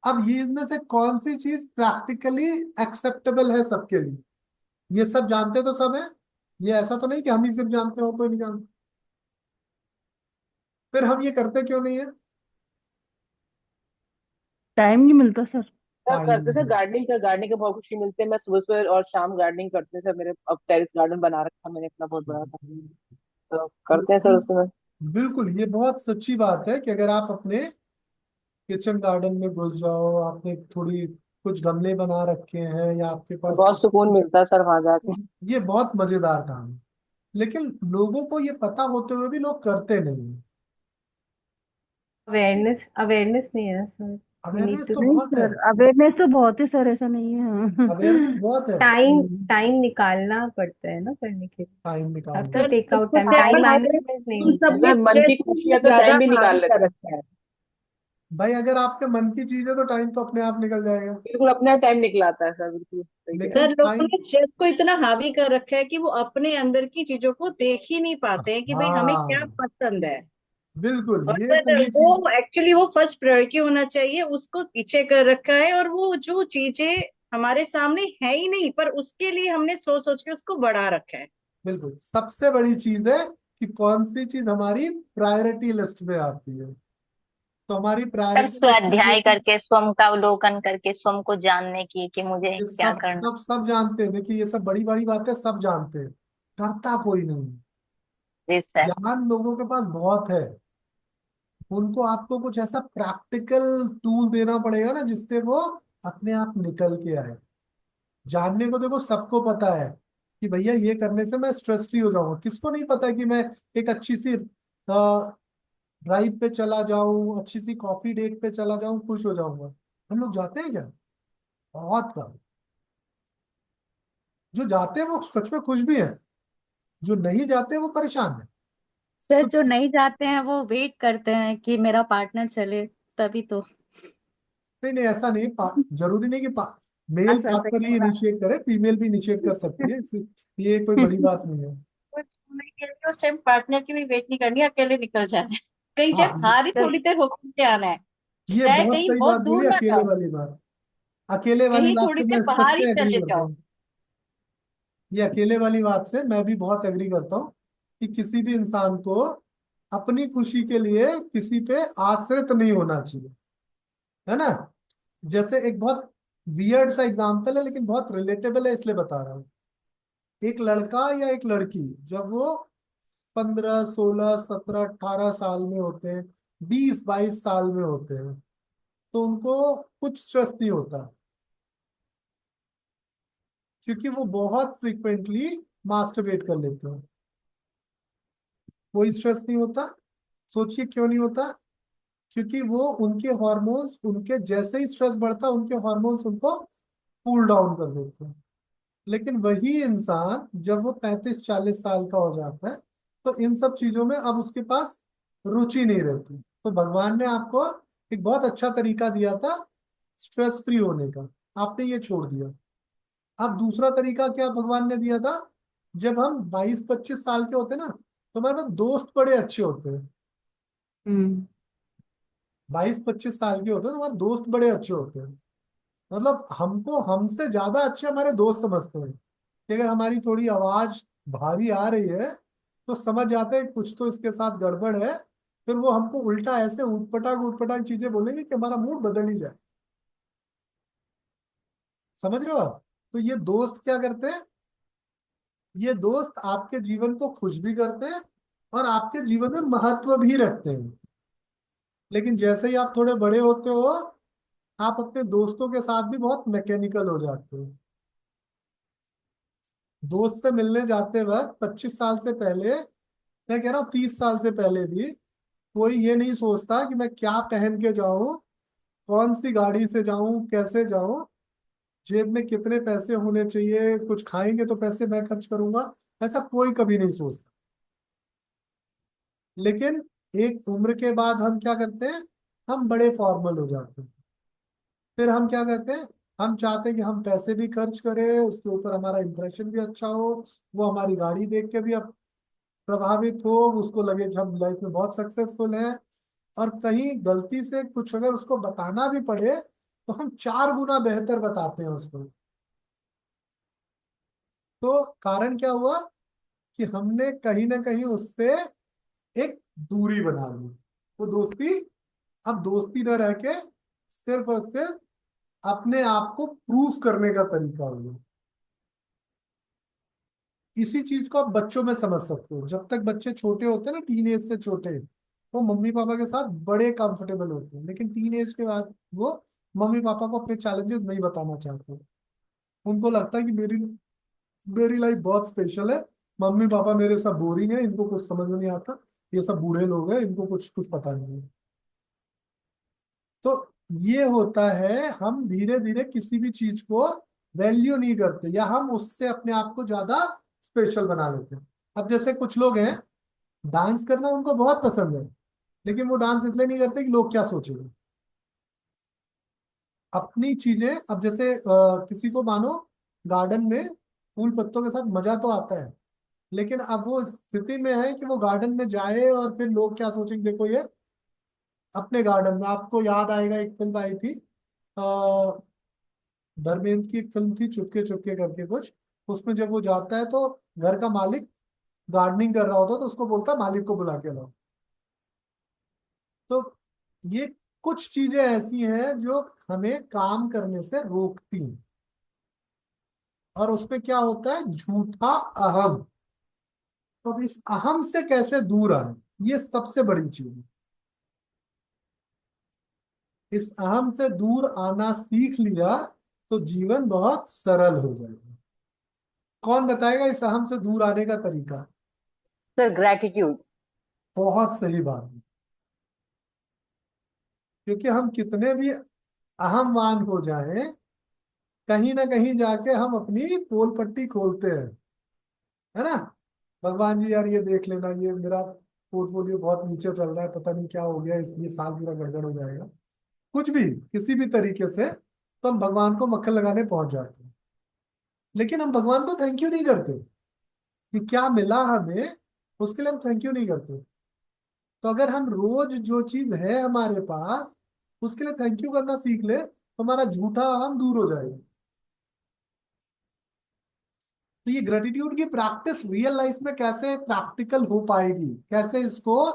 Speaker 1: अब ये इनमें से कौन सी चीज प्रैक्टिकली एक्सेप्टेबल है सबके लिए? ये सब जानते तो सब है, ये ऐसा तो नहीं कि हम ही सिर्फ जानते हो, कोई नहीं जानते। फिर हम ये करते क्यों नहीं है?
Speaker 4: टाइम नहीं मिलता सर।
Speaker 9: सर करते सर
Speaker 1: टाइम।
Speaker 9: गार्डनिंग का बहुत खुशी मिलती है। मैं सुबह सुबह और शाम गार्डनिंग करते हैं सर। मेरे अब टेरिस गार्डन बना रखा मैंने अपना बहुत बड़ा सा। तो करते हैं सर उसमें।
Speaker 1: बिल्कुल, ये बहुत सच्ची बात है कि अगर आप अपने किचन गार्डन में घुस जाओ, आपने थोड़ी कुछ गमले बना रखे हैं या आपके
Speaker 9: तो
Speaker 1: पास,
Speaker 9: बहुत सुकून मिलता है सर वहां जाके।
Speaker 1: ये बहुत मजेदार काम है। लेकिन लोगों को ये पता होते हुए भी लोग करते नहीं।
Speaker 3: अवेयरनेस, अवेयरनेस नहीं है sir. We need
Speaker 1: awareness
Speaker 3: too.
Speaker 1: तो
Speaker 4: नहीं
Speaker 1: बहुत है,
Speaker 4: सर, अवेयरनेस तो बहुत है सर, ऐसा नहीं है।
Speaker 1: अवेयरनेस बहुत है।
Speaker 3: टाइम, टाइम निकालना पड़ता है ना करने के लिए।
Speaker 1: टाइम
Speaker 3: अब
Speaker 1: निकालना।
Speaker 3: तो
Speaker 6: सर
Speaker 3: टेक आउट
Speaker 6: सबसे
Speaker 3: टाइम, टाइम
Speaker 6: ज्यादा
Speaker 3: मैनेजमेंट नहीं
Speaker 6: उन
Speaker 3: होता
Speaker 6: सब
Speaker 3: है।
Speaker 6: में
Speaker 9: अगर मन की
Speaker 6: स्ट्रेस
Speaker 9: खुशी है तो
Speaker 6: ज्यादा
Speaker 9: टाइम भी निकाल
Speaker 6: हावी कर
Speaker 9: लेते हैं।
Speaker 6: रखा है।
Speaker 1: भाई, अगर आपके मन की चीज है तो टाइम तो अपने आप निकल जाएगा।
Speaker 9: बिल्कुल अपने टाइम निकलाता है सर। बिल्कुल सही कह रहे
Speaker 1: लेकिन
Speaker 6: सर लोगों
Speaker 1: टाइम,
Speaker 6: ने स्ट्रेस को इतना हावी कर रखा है कि वो अपने अंदर की चीजों को देख ही नहीं पाते हैं कि भाई हमें क्या
Speaker 1: हाँ
Speaker 6: पसंद है।
Speaker 1: बिल्कुल,
Speaker 6: और
Speaker 1: ये
Speaker 6: सर
Speaker 1: सही चीज।
Speaker 6: वो एक्चुअली वो फर्स्ट प्रायोरिटी होना चाहिए, उसको पीछे कर रखा है। और वो जो चीजें हमारे सामने है ही नहीं, पर उसके लिए हमने सोच सोच के उसको बढ़ा रखा है।
Speaker 1: बिल्कुल, सबसे बड़ी चीज है कि कौन सी चीज हमारी प्रायोरिटी लिस्ट में आती है। तो हमारी
Speaker 5: सर
Speaker 1: प्रायोरिटी लिस्ट में जो
Speaker 5: स्वाध्याय
Speaker 1: चीज,
Speaker 5: करके स्वयं का अवलोकन करके स्वयं को जानने की कि मुझे
Speaker 1: ये
Speaker 5: क्या
Speaker 1: सब
Speaker 5: करना।
Speaker 1: सब सब जानते हैं। देखिए, ये सब बड़ी बड़ी बातें सब जानते हैं, करता कोई नहीं।
Speaker 5: जी सर।
Speaker 1: ज्ञान लोगों के पास बहुत है, उनको आपको कुछ ऐसा प्रैक्टिकल टूल देना पड़ेगा ना जिससे वो अपने आप निकल के आए। जानने को देखो सबको पता है कि भैया ये करने से मैं स्ट्रेस फ्री हो जाऊंगा। किसको नहीं पता है कि मैं एक अच्छी सी ड्राइव पे चला जाऊं, अच्छी सी कॉफी डेट पे चला जाऊं, खुश हो जाऊंगा। हम लोग जाते हैं क्या? बहुत कम। जो जाते हैं वो सच में खुश भी है, जो नहीं जाते वो परेशान है।
Speaker 4: सर
Speaker 1: तो
Speaker 4: जो नहीं जाते हैं वो वेट करते हैं कि मेरा पार्टनर चले, तभी तो।
Speaker 1: नहीं नहीं, ऐसा नहीं, जरूरी नहीं कि मेल
Speaker 4: सर
Speaker 1: खास कर
Speaker 4: सही
Speaker 1: ही
Speaker 4: बोला।
Speaker 1: इनिशिएट करे, फीमेल भी इनिशिएट कर सकती है, ये कोई बड़ी बात नहीं है।
Speaker 6: कोई नहीं कह रही, उस टाइम पार्टनर की भी वेट नहीं करनी, अकेले निकल जाना है कहीं, चाहे
Speaker 1: हाँ,
Speaker 6: बाहर ही
Speaker 3: तो
Speaker 6: थोड़ी देर होकर के आना है,
Speaker 1: ये
Speaker 6: चाहे
Speaker 1: बहुत
Speaker 6: कहीं
Speaker 1: सही
Speaker 6: बहुत
Speaker 1: बात बोली,
Speaker 6: दूर ना
Speaker 1: अकेले
Speaker 6: जाओ,
Speaker 1: वाली बात। अकेले वाली
Speaker 6: कहीं
Speaker 1: बात
Speaker 6: थोड़ी
Speaker 1: से
Speaker 6: देर
Speaker 1: मैं सच
Speaker 6: बाहर ही
Speaker 1: में एग्री
Speaker 6: चले
Speaker 1: करता
Speaker 6: जाओ।
Speaker 1: हूँ। ये अकेले वाली बात से मैं भी बहुत एग्री करता हूँ कि किसी भी इंसान को अपनी खुशी के लिए किसी पे आश्रित नहीं होना चाहिए, है ना। जैसे एक बहुत वियर्ड सा एग्जांपल है लेकिन बहुत रिलेटेबल है, इसलिए बता रहा हूँ। एक लड़का या एक लड़की जब वो 15, 16, 17, 18 साल में होते हैं, 20, 22 साल में होते हैं, तो उनको कुछ स्ट्रेस नहीं होता, क्योंकि वो बहुत फ्रिक्वेंटली मास्टरबेट कर लेते हैं। कोई स्ट्रेस नहीं होता। सोचिए क्यों नहीं होता? क्योंकि वो उनके हार्मोन्स, उनके जैसे ही स्ट्रेस बढ़ता है उनके हार्मोन्स उनको कूल डाउन कर देते हैं। लेकिन वही इंसान जब वो 35, 40 साल का हो जाता है तो इन सब चीजों में अब उसके पास रुचि नहीं रहती। तो भगवान ने आपको एक बहुत अच्छा तरीका दिया था स्ट्रेस फ्री होने का, आपने ये छोड़ दिया। अब दूसरा तरीका क्या भगवान ने दिया था? जब हम 22, 25 साल के होते हैं ना, तो हमारे पास दोस्त बड़े अच्छे होते हैं।
Speaker 4: हम्म।
Speaker 1: 22, 25 साल के होते हैं तो हमारे दोस्त बड़े अच्छे होते हैं। मतलब हमको हमसे ज्यादा अच्छे हमारे दोस्त समझते हैं कि अगर हमारी थोड़ी आवाज भारी आ रही है तो समझ जाते हैं कुछ तो इसके साथ गड़बड़ है। फिर वो हमको उल्टा ऐसे ऊटपटांग ऊटपटांग चीजें बोलेंगे कि हमारा मूड बदल ही जाए। समझ रहे हो आप? तो ये दोस्त क्या करते हैं? ये दोस्त आपके जीवन को खुश भी करते हैं और आपके जीवन में महत्व भी रखते हैं। लेकिन जैसे ही आप थोड़े बड़े होते हो, आप अपने दोस्तों के साथ भी बहुत मैकेनिकल हो जाते हो। दोस्त से मिलने जाते वक्त 25 साल से पहले, मैं कह रहा हूँ 30 साल से पहले भी, कोई ये नहीं सोचता कि मैं क्या पहन के जाऊं, कौन सी गाड़ी से जाऊं, कैसे जाऊं, जेब में कितने पैसे होने चाहिए, कुछ खाएंगे तो पैसे मैं खर्च करूंगा, ऐसा कोई कभी नहीं सोचता। लेकिन एक उम्र के बाद हम क्या करते हैं? हम बड़े फॉर्मल हो जाते हैं। फिर हम क्या करते हैं? हम चाहते हैं कि हम पैसे भी खर्च करें, उसके ऊपर हमारा इंप्रेशन भी अच्छा हो, वो हमारी गाड़ी देख के भी अब प्रभावित हो, उसको लगे कि हम लाइफ में बहुत सक्सेसफुल हैं। और कहीं गलती से कुछ अगर उसको बताना भी पड़े तो हम 4 गुना बेहतर बताते हैं उसको। तो कारण क्या हुआ? कि हमने कहीं ना कहीं उससे एक दूरी बना ली। वो दोस्ती अब दोस्ती न रह के सिर्फ और सिर्फ अपने आप को प्रूफ करने का तरीका हो गया। इसी चीज को आप बच्चों में समझ सकते हो। जब तक बच्चे छोटे होते हैं ना, टीन एज से छोटे, वो मम्मी पापा के साथ बड़े कंफर्टेबल होते हैं। लेकिन टीन एज के बाद वो मम्मी पापा को अपने चैलेंजेस नहीं बताना चाहते। उनको लगता है कि मेरी मेरी लाइफ बहुत स्पेशल है, मम्मी पापा मेरे सब बोरिंग है, इनको कुछ समझ में नहीं आता, ये सब बूढ़े लोग हैं, इनको कुछ कुछ पता नहीं है। तो ये होता है, हम धीरे धीरे किसी भी चीज को वैल्यू नहीं करते या हम उससे अपने आप को ज्यादा स्पेशल बना लेते हैं। अब जैसे कुछ लोग हैं, डांस करना उनको बहुत पसंद है, लेकिन वो डांस इसलिए नहीं करते कि लोग क्या सोचेंगे। अपनी चीजें, अब जैसे किसी को मानो गार्डन में फूल पत्तों के साथ मजा तो आता है, लेकिन अब वो स्थिति में है कि वो गार्डन में जाए और फिर लोग क्या सोचेंगे। देखो ये अपने गार्डन में, आपको याद आएगा एक फिल्म आई थी, धर्मेंद्र की एक फिल्म थी चुपके चुपके करके कुछ। उसमें जब वो जाता है तो घर का मालिक गार्डनिंग कर रहा होता है तो उसको बोलता है मालिक को बुला के लाओ। तो ये कुछ चीजें ऐसी हैं जो हमें काम करने से रोकती हैं। और उसमें क्या होता है? झूठा अहम। तो अब इस अहम से कैसे दूर आए, ये सबसे बड़ी चीज है। इस अहम से दूर आना सीख लिया तो जीवन बहुत सरल हो जाएगा। कौन बताएगा इस अहम से दूर आने का तरीका?
Speaker 5: Sir gratitude.
Speaker 1: बहुत सही बात है। क्योंकि हम कितने भी अहमवान हो जाएं, कहीं ना कहीं जाके हम अपनी पोल पट्टी खोलते हैं, है ना। भगवान जी यार ये देख लेना, ये मेरा पोर्टफोलियो बहुत नीचे चल रहा है, पता नहीं क्या हो गया, इसलिए साल पूरा गड़बड़ हो जाएगा। कुछ भी किसी भी तरीके से तो हम भगवान को मक्खन लगाने पहुंच जाते हैं, लेकिन हम भगवान को थैंक यू नहीं करते कि क्या मिला हमें, उसके लिए हम थैंक यू नहीं करते। तो अगर हम रोज जो चीज है हमारे पास उसके लिए थैंक यू करना सीख ले तो हमारा झूठा हम दूर हो जाएगा। तो ये ग्रेटिट्यूड की प्रैक्टिस रियल लाइफ में कैसे प्रैक्टिकल हो पाएगी, कैसे इसको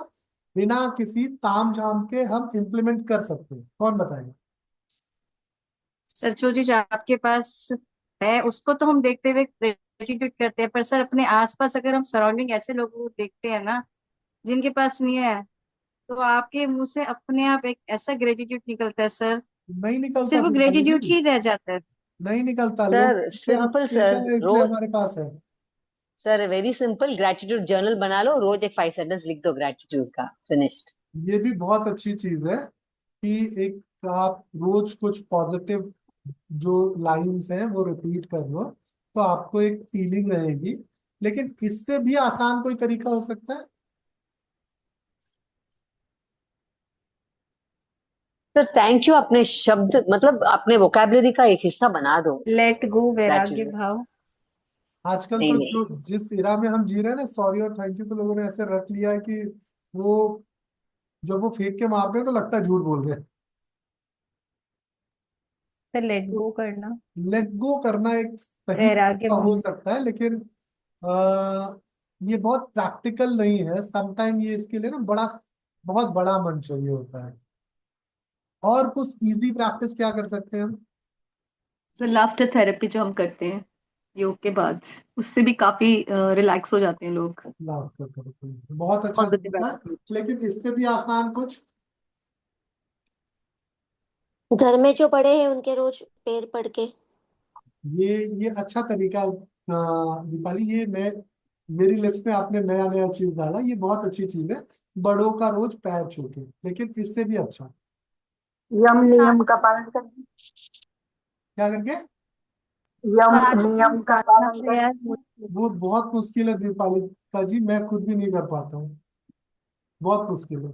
Speaker 1: बिना किसी ताम झाम के हम इम्प्लीमेंट कर सकते हैं, कौन बताएगा?
Speaker 6: सर जो चीज आपके पास है उसको तो हम देखते हुए ग्रेटिट्यूड करते हैं, पर सर अपने आसपास अगर हम सराउंडिंग ऐसे लोगों को देखते हैं ना जिनके पास नहीं है, तो आपके मुंह से अपने आप एक ऐसा ग्रेटिट्यूड निकलता है सर,
Speaker 1: नहीं निकलता
Speaker 6: सिर्फ वो
Speaker 1: दीपाली
Speaker 6: ग्रेटिट्यूड
Speaker 1: जी,
Speaker 6: ही रह जाता है।
Speaker 1: नहीं निकलता। लोग
Speaker 5: सर
Speaker 1: पे हम
Speaker 5: सिंपल सर,
Speaker 1: स्पेशल है इसलिए
Speaker 5: रोज
Speaker 1: हमारे पास है।
Speaker 5: Sir very simple, gratitude journal बना लो, रोज एक 5 सेंटेंस लिख दो ग्रेटिट्यूड का, फिनिश्ड।
Speaker 1: ये भी बहुत अच्छी चीज है कि एक आप रोज कुछ पॉजिटिव जो लाइंस हैं वो रिपीट कर लो तो आपको एक फीलिंग रहेगी। लेकिन इससे भी आसान कोई तरीका हो सकता है?
Speaker 5: सर थैंक यू अपने शब्द, मतलब अपने वोकैबुलरी का एक हिस्सा बना दो
Speaker 3: लेट गो, वैराग्य
Speaker 5: ग्रेटिट्यूड।
Speaker 3: भाव।
Speaker 1: आजकल
Speaker 5: नहीं
Speaker 1: तो
Speaker 5: नहीं,
Speaker 1: जो जिस इरा में हम जी रहे हैं ना, सॉरी और थैंक यू तो लोगों ने ऐसे रख लिया है कि वो जब वो फेंक के मारते हैं तो लगता है झूठ बोल रहे हैं।
Speaker 3: फिर लेट
Speaker 1: तो
Speaker 3: गो करना,
Speaker 1: लेट गो करना एक सही
Speaker 3: वैराग्य
Speaker 1: तरीका हो
Speaker 3: भाव।
Speaker 1: सकता है, लेकिन ये बहुत प्रैक्टिकल नहीं है। समटाइम ये इसके लिए ना बहुत बड़ा मन चाहिए होता है। और कुछ इजी प्रैक्टिस क्या कर सकते हैं हम?
Speaker 4: सर लाफ्टर थेरेपी जो हम करते हैं योग के बाद, उससे भी काफी रिलैक्स हो जाते हैं लोग।
Speaker 1: लाफ्टर थेरेपी बहुत अच्छा
Speaker 4: पॉजिटिव
Speaker 1: तरीका है,
Speaker 4: एटीट्यूड।
Speaker 1: लेकिन इससे भी आसान कुछ?
Speaker 8: घर में जो बड़े हैं उनके रोज पैर पड़ के।
Speaker 1: ये अच्छा तरीका दीपाली, ये मैं मेरी लिस्ट में आपने नया नया चीज डाला, ये बहुत अच्छी चीज है। बड़ों का रोज पैर छू के, लेकिन इससे भी अच्छा
Speaker 5: यम नियम का पालन करना।
Speaker 1: क्या करके?
Speaker 5: यम
Speaker 8: प्रार्थना
Speaker 5: नियम का
Speaker 8: प्रार्थना
Speaker 5: पालन
Speaker 8: प्रेयर।
Speaker 5: करना।
Speaker 1: वो बहुत मुश्किल है दीपाली का जी, मैं खुद भी नहीं कर पाता हूँ, बहुत मुश्किल है।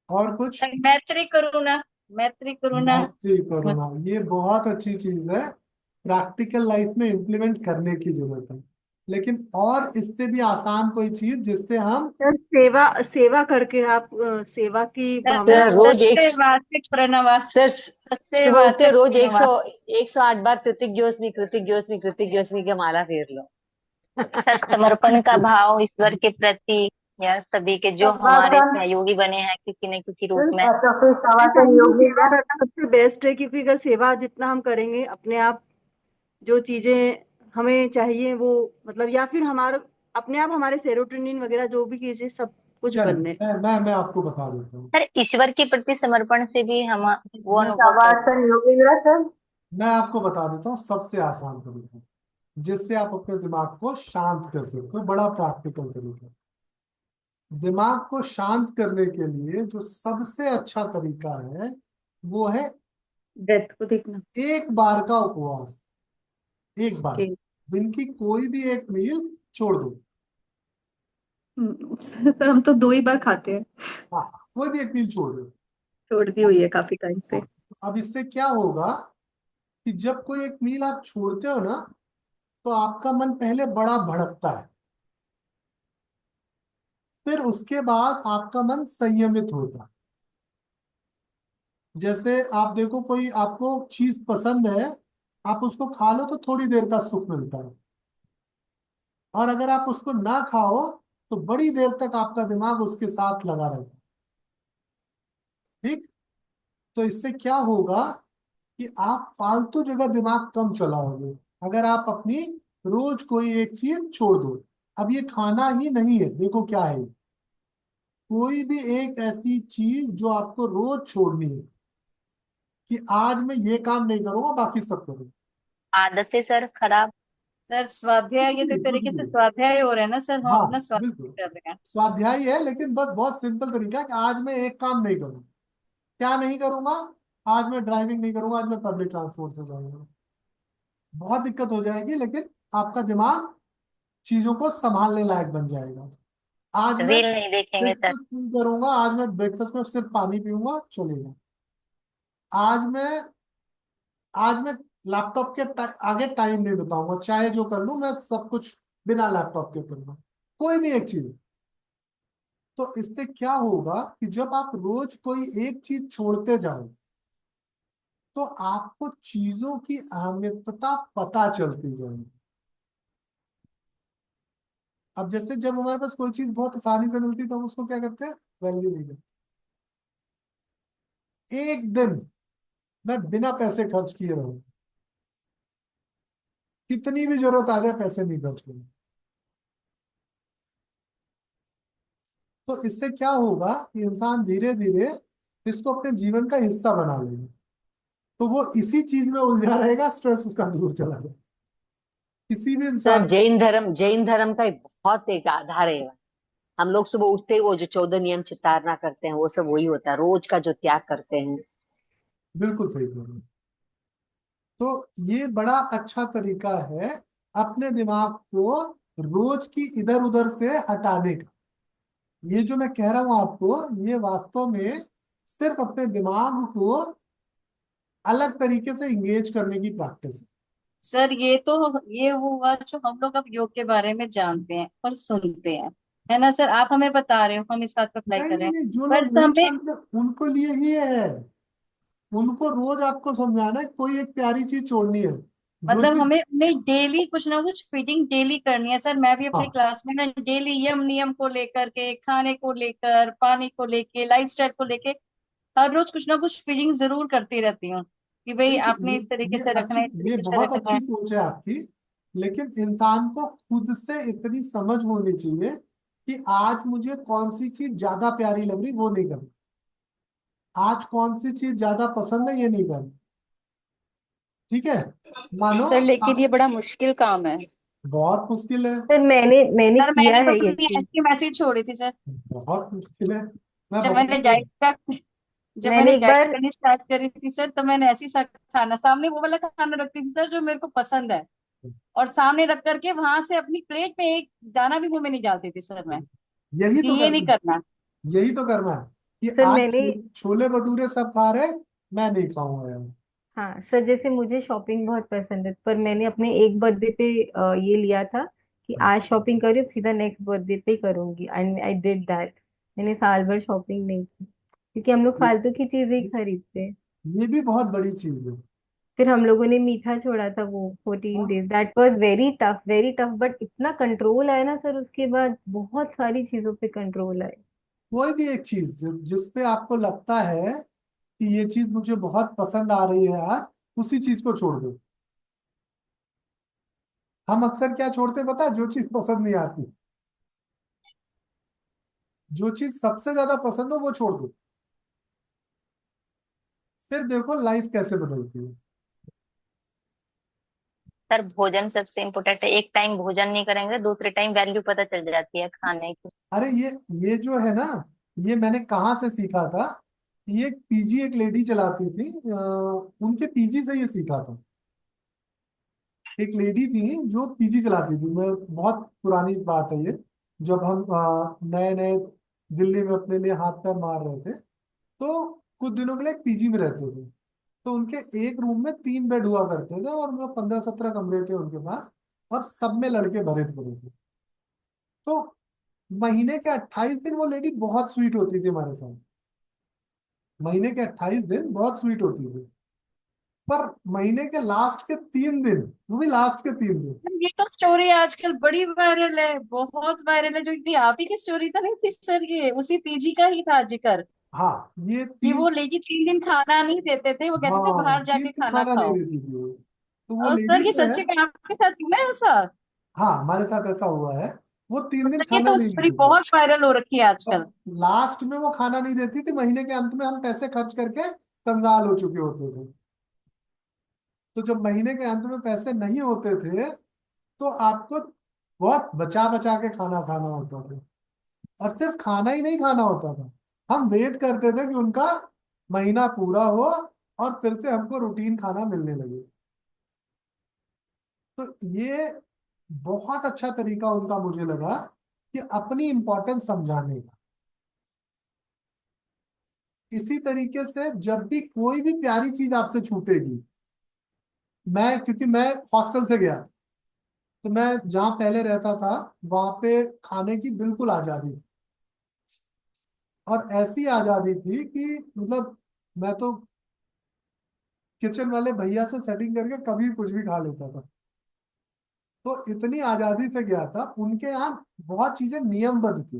Speaker 1: और कुछ?
Speaker 6: मैत्री करुणा, मैत्री करुणा।
Speaker 1: मैत्री करुणा, ये बहुत अच्छी चीज है, प्रैक्टिकल लाइफ में इम्प्लीमेंट करने की जरूरत है। लेकिन और इससे भी आसान कोई चीज जिससे हम
Speaker 4: सर सेवा सेवा करके आप सेवा की भावना
Speaker 5: सर
Speaker 4: को।
Speaker 5: रोज एक
Speaker 6: तस्ते वार्षिक प्रणवास,
Speaker 5: सर
Speaker 6: तस्ते
Speaker 5: सुबह उठते
Speaker 6: वाचक
Speaker 5: रोज
Speaker 6: प्रणवास।
Speaker 5: 108 बार कृतिज्ञोस्मि कृतिज्ञोस्मि कृतिज्ञोस्मि की माला फेर लो।
Speaker 10: समर्पण का भाव ईश्वर के प्रति या सभी के जो हमारे
Speaker 5: शवासन,
Speaker 10: सहयोगी बने हैं किसी न किसी रूप में।
Speaker 5: तो फिर शवासन
Speaker 4: फैमिली
Speaker 5: योग भी
Speaker 4: सेवा करना सबसे बेस्ट है, क्योंकि अगर सेवा जितना हम करेंगे अपने आप, जो चीजें हमें चाहिए वो, मतलब या फिर हमारे अपने आप हमारे सेरोटोनिन वगैरह जो भी चीजें सब कुछ
Speaker 1: चल,
Speaker 4: बनने।
Speaker 1: मैं आपको बता देता हूँ।
Speaker 10: सर ईश्वर के प्रति समर्पण से भी हम वो
Speaker 1: मैं
Speaker 10: अनुभव करते
Speaker 5: शवासन योगेंद्र सर।
Speaker 1: मैं आपको बता देता हूँ सबसे आसान तरीका जिससे आप अपने दिमाग को शांत कर सकते हो, बड़ा प्रैक्टिकल तरीका। दिमाग को शांत करने के लिए जो सबसे अच्छा तरीका है वो है
Speaker 4: ब्रेथ को देखना।
Speaker 1: एक बार का उपवास। एक बार,
Speaker 4: ओके।
Speaker 1: दिन की कोई भी एक मील छोड़ दो।
Speaker 4: सर हम तो 2 ही बार खाते हैं,
Speaker 1: हाँ, कोई भी एक मील छोड़ दो।
Speaker 4: छोड़ दी हुई है काफी टाइम से।
Speaker 1: हाँ, अब इससे क्या होगा कि जब कोई एक मील आप छोड़ते हो ना तो आपका मन पहले बड़ा भड़कता है, फिर उसके बाद आपका मन संयमित होता है। जैसे आप देखो, कोई आपको चीज पसंद है, आप उसको खा लो तो थोड़ी देर का सुख मिलता है, और अगर आप उसको ना खाओ तो बड़ी देर तक आपका दिमाग उसके साथ लगा रहता है। ठीक? तो इससे क्या होगा कि आप फालतू जगह दिमाग कम चलाओगे अगर आप अपनी रोज कोई एक चीज छोड़ दो। अब ये खाना ही नहीं है, देखो क्या है, कोई भी एक ऐसी चीज जो आपको रोज छोड़नी है कि आज मैं ये काम नहीं करूंगा बाकी सब करूंगा।
Speaker 10: आदतें सर खराब।
Speaker 6: सर स्वाध्याय, ये तो एक
Speaker 1: कुछ
Speaker 6: तरीके से
Speaker 1: भी,
Speaker 6: स्वाध्याय हो रहा है ना सर, हम
Speaker 1: हाँ
Speaker 6: अपना
Speaker 1: बिल्कुल
Speaker 6: स्वाध्याय कर रहे हैं।
Speaker 1: स्वाध्याय है, लेकिन बस बहुत सिंपल तरीका है कि आज मैं एक काम नहीं करूंगा। क्या नहीं करूंगा? आज मैं ड्राइविंग नहीं करूंगा, आज मैं पब्लिक ट्रांसपोर्ट से जाऊंगा। बहुत दिक्कत हो जाएगी, लेकिन आपका दिमाग चीजों को संभालने लायक बन जाएगा। आज मैं
Speaker 10: रील नहीं देखेंगे सर।
Speaker 1: ब्रेकफास्ट नहीं करूंगा, आज मैं ब्रेकफास्ट में सिर्फ पानी पीऊंगा, चलेगा। आज मैं लैपटॉप के आगे टाइम नहीं बिताऊंगा, चाहे जो कर लूं, मैं सब कुछ बिना लैपटॉप के करूंगा, कोई भी एक चीज। तो इससे क्या होगा कि जब आप रोज कोई एक चीज छोड़ते जाओ तो आपको चीजों की अहमियतता पता चलती जाएगी। अब जैसे जब हमारे पास कोई चीज बहुत आसानी से मिलती है तो हम उसको क्या करते हैं, वैल्यू नहीं करते। एक दिन मैं बिना पैसे खर्च किए रहूं, कितनी भी जरूरत आ जाए पैसे नहीं खर्च करूं, तो इससे क्या होगा कि इंसान धीरे धीरे इसको अपने जीवन का हिस्सा बना लेगा। तो वो इसी चीज में उलझा रहेगा, स्ट्रेस उसका दूर चला जाए। किसी भी
Speaker 5: सर
Speaker 1: इंसान
Speaker 5: जैन धर्म का एक बहुत एक आधार है। हम लोग सुबह उठते ही वो जो 14 नियम चितारना करते हैं वो सब वही होता है, रोज का जो त्याग करते हैं।
Speaker 1: बिल्कुल सही कह रहे हैं। तो ये बड़ा अच्छा तरीका है अपने दिमाग को रोज की इधर उधर से हटाने का। ये जो मैं कह रहा हूं आपको, ये वास्तव में सिर्फ अपने दिमाग को अलग तरीके से इंगेज करने की प्रैक्टिस है।
Speaker 6: सर ये हुआ जो हम लोग अब योग के बारे में जानते हैं और सुनते हैं, है ना सर? आप हमें बता रहे हो, हम इस बात पर अप्लाई
Speaker 1: नहीं
Speaker 6: कर
Speaker 1: नहीं
Speaker 6: रहे हैं,
Speaker 1: नहीं, जो लोग
Speaker 6: बट
Speaker 1: नहीं
Speaker 6: हमें
Speaker 1: जानते उनको लिए ही है। उनको रोज आपको समझाना है, कोई एक प्यारी चीज छोड़नी है। जो
Speaker 6: मतलब
Speaker 1: चीज,
Speaker 6: हमें उन्हें डेली कुछ ना कुछ फीडिंग डेली करनी है सर। मैं भी अपनी
Speaker 1: हाँ,
Speaker 6: क्लास में ना डेली यम नियम को लेकर के, खाने को लेकर, पानी को लेके, लाइफस्टाइल को लेके हर रोज कुछ ना कुछ फीडिंग जरूर करती रहती हूँ कि भाई
Speaker 1: बिल्कुल।
Speaker 6: आपने इस तरीके
Speaker 1: ये
Speaker 6: से रखना
Speaker 1: अच्छी,
Speaker 6: है, इस
Speaker 1: ये
Speaker 6: तरीके से
Speaker 1: बहुत
Speaker 6: रखना
Speaker 1: अच्छी
Speaker 6: है।
Speaker 1: सोच है आपकी। लेकिन इंसान को खुद से इतनी समझ होनी चाहिए कि आज मुझे कौन सी चीज ज्यादा प्यारी लग रही वो नहीं करना, आज कौन सी चीज ज्यादा पसंद है ये नहीं करना। ठीक है, मानो
Speaker 2: सर लेकिन
Speaker 1: आप,
Speaker 2: ये बड़ा मुश्किल काम है।
Speaker 1: बहुत मुश्किल है,
Speaker 3: सर मैंने
Speaker 6: सर
Speaker 3: किया
Speaker 6: मैंने तो
Speaker 3: है ये
Speaker 6: अपनी
Speaker 3: चीज।
Speaker 6: ऐसी मैसेज छोड़ी थी सर।
Speaker 1: बहुत मुश्किल है। मैं
Speaker 6: जब मैंने
Speaker 1: बचपन
Speaker 6: डाइट
Speaker 1: में,
Speaker 6: का जब मैंने
Speaker 3: मैंने एक
Speaker 6: डाइट
Speaker 3: बार,
Speaker 6: करनी स्टार्ट करी थी सर, तो मैंने ऐसी सा खाना सामने वो वाला खाना रखती थी सर जो मेरे को पसंद है, और सामने रख करके वहां से अपनी प्लेट में एक दाना भी मुंह में नहीं डालती थी सर मैं,
Speaker 1: यही
Speaker 6: कि
Speaker 1: तो
Speaker 6: ये नहीं
Speaker 1: करना
Speaker 6: करना।
Speaker 1: है, यही तो करना है कि
Speaker 3: सर
Speaker 1: आज
Speaker 3: मैंने,
Speaker 1: छोले भटूरे सब खा रहे, मैं नहीं खाऊंगा यार।
Speaker 3: हाँ सर, जैसे मुझे शॉपिंग बहुत पसंद है, पर मैंने अपने एक बर्थडे पे ये लिया था कि आज शॉपिंग करी, अब सीधा नेक्स्ट बर्थडे पे करूंगी, एंड आई डिड दैट। मैंने साल भर शॉपिंग नहीं की, क्योंकि हम लोग फालतू की चीजें ही खरीदते हैं।
Speaker 1: ये भी बहुत बड़ी चीज है।
Speaker 3: फिर हम लोगों ने मीठा छोड़ा था वो 14 days, that was very tough, but इतना कंट्रोल आया ना सर, उसके बाद बहुत सारी चीजों पे कंट्रोल आया।
Speaker 1: कोई भी एक चीज जिस पे आपको लगता है कि ये चीज मुझे बहुत पसंद आ रही है आज, उसी चीज को छोड़ दो। हम अक्सर क्या छोड़ते हैं पता है, जो चीज पसंद नहीं आती, जो चीज सबसे ज्यादा पसंद हो वो छोड़ दो, फिर देखो लाइफ कैसे बदलती है।
Speaker 10: सर भोजन सबसे इम्पोर्टेंट है। एक टाइम भोजन नहीं करेंगे दूसरे टाइम वैल्यू पता चल जाती है खाने की।
Speaker 1: अरे ये जो है ना, ये मैंने कहाँ से सीखा था। ये पीजी एक लेडी चलाती थी, उनके पीजी से ये सीखा था। एक लेडी थी जो पीजी चलाती थी, मैं बहुत पुरानी बात है ये, जब हम नए नए दिल्ली में अपने लिए हाथ पैर मार रहे थे, तो कुछ दिनों के लिए पीजी में रहते थे। तो उनके एक रूम में 3 बेड हुआ करते थे और वो 15-17 कमरे थे उनके पास, और सब में लड़के भरे पड़े थे। तो महीने के 28 दिन वो लेडी बहुत स्वीट होती थी हमारे साथ, महीने के 28 दिन बहुत स्वीट होती थी। पर महीने के लास्ट के 3 दिन, वो भी लास्ट के 3 दिन,
Speaker 6: ये तो स्टोरी आजकल बड़ी वायरल है, बहुत वायरल है, जो कि आप ही की स्टोरी तो नहीं थी सर, ये उसी पीजी का ही था जिक्र,
Speaker 1: हाँ ये
Speaker 6: कि
Speaker 1: तीन,
Speaker 6: वो लेडी 3 दिन खाना नहीं देते थे, वो कहते थे
Speaker 1: हाँ
Speaker 6: बाहर
Speaker 1: तीन
Speaker 6: जाके
Speaker 1: दिन
Speaker 6: खाना
Speaker 1: खाना नहीं
Speaker 6: खाओ।
Speaker 1: देती थी वो। तो वो
Speaker 6: और सर
Speaker 1: लेडी
Speaker 6: ये
Speaker 1: जो है,
Speaker 6: सच्चे में आपके साथ हुआ है ऐसा?
Speaker 1: हाँ हमारे साथ ऐसा हुआ है, वो
Speaker 6: तो
Speaker 1: 3 दिन
Speaker 6: सर ये
Speaker 1: खाना
Speaker 6: तो
Speaker 1: नहीं
Speaker 6: स्टोरी
Speaker 1: देती थी।
Speaker 6: बहुत वायरल हो रखी है आजकल।
Speaker 1: और लास्ट में वो खाना नहीं देती थी, महीने के अंत में हम पैसे खर्च करके कंगाल हो चुके होते थे। तो जब महीने के अंत में पैसे नहीं होते थे तो आपको बहुत बचा बचा के खाना खाना होता था। और सिर्फ खाना ही नहीं खाना होता था, हम वेट करते थे कि उनका महीना पूरा हो और फिर से हमको रूटीन खाना मिलने लगे। तो ये बहुत अच्छा तरीका उनका मुझे लगा कि अपनी इंपॉर्टेंस समझाने का। इसी तरीके से जब भी कोई भी प्यारी चीज आपसे छूटेगी, क्योंकि मैं हॉस्टल से गया, तो मैं जहाँ पहले रहता था वहां पे खाने की बिल्कुल आजादी थी, और ऐसी आजादी थी कि मतलब मैं तो किचन वाले भैया से सेटिंग करके कभी कुछ भी खा लेता था। तो इतनी आजादी से गया था, उनके यहाँ बहुत चीजें नियमबद्ध थी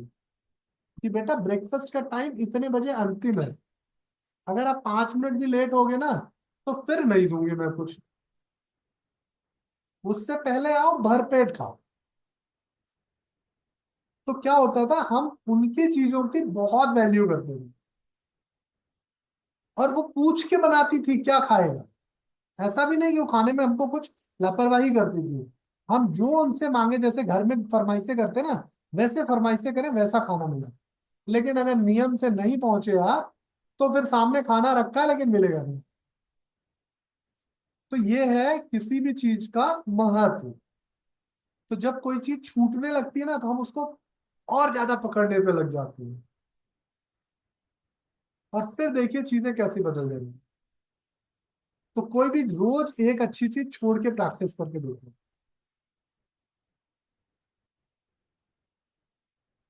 Speaker 1: कि बेटा ब्रेकफास्ट का टाइम इतने बजे अंतिम है, अगर आप 5 मिनट भी लेट हो गए ना तो फिर नहीं दूंगी मैं कुछ, उससे पहले आओ भर पेट खाओ। तो क्या होता था, हम उनकी चीजों की बहुत वैल्यू करते थे, और वो पूछ के बनाती थी क्या खाएगा। ऐसा भी नहीं कि वो खाने में हमको कुछ लापरवाही करती थी, हम जो उनसे मांगे, जैसे घर में फरमाइशें करते ना, वैसे फरमाइशें करें वैसा खाना मिला। लेकिन अगर नियम से नहीं पहुंचे आप, तो फिर सामने खाना रखा है लेकिन मिलेगा नहीं। तो ये है किसी भी चीज का महत्व। तो जब कोई चीज छूटने लगती है ना, तो हम उसको और ज्यादा पकड़ने पे लग जाते हैं, और फिर देखिए चीजें कैसी बदल जाएंगी। तो कोई भी रोज एक अच्छी चीज छोड़ के प्रैक्टिस करके देखो,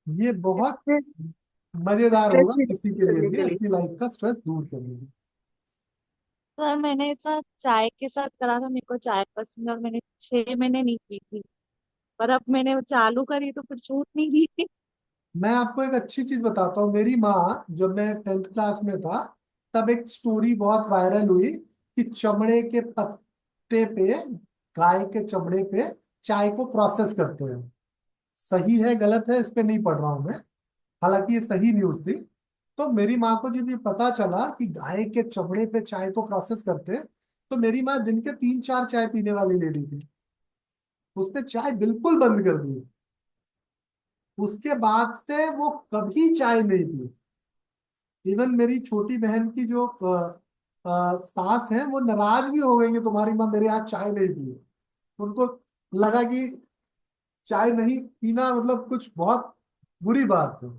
Speaker 1: ये बहुत मजेदार
Speaker 4: स्ट्रेस
Speaker 1: होगा किसी के लिए
Speaker 4: करने
Speaker 1: भी
Speaker 4: के लिए।
Speaker 1: अपनी लाइफ का स्ट्रेस दूर करने में।
Speaker 8: सर मैंने ऐसा चाय के साथ करा था, मेरे को चाय पसंद है और मैंने 6 महीने नहीं पी थी, पर अब मैंने वो चालू करी तो फिर छूट नहीं रही।
Speaker 1: मैं आपको एक अच्छी चीज बताता हूँ। मेरी माँ, जब मैं 10th क्लास में था, तब एक स्टोरी बहुत वायरल हुई कि चमड़े के पत्ते पे, गाय के चमड़े पे चाय को प्रोसेस करते हैं। सही है गलत है इस पे नहीं पढ़ रहा हूं मैं, हालांकि ये सही न्यूज थी। तो मेरी माँ को जब ये पता चला कि गाय के चमड़े पे चाय को प्रोसेस करते हैं, तो मेरी माँ दिन के 3-4 चाय पीने वाली लेडी थी, उसने चाय बिल्कुल बंद कर दी। उसके बाद से वो कभी चाय नहीं पी। इवन मेरी छोटी बहन की जो सास है, वो नाराज भी हो गई कि तुम्हारी माँ मेरे यहाँ चाय नहीं पी। उनको लगा कि चाय नहीं पीना मतलब कुछ बहुत बुरी बात है।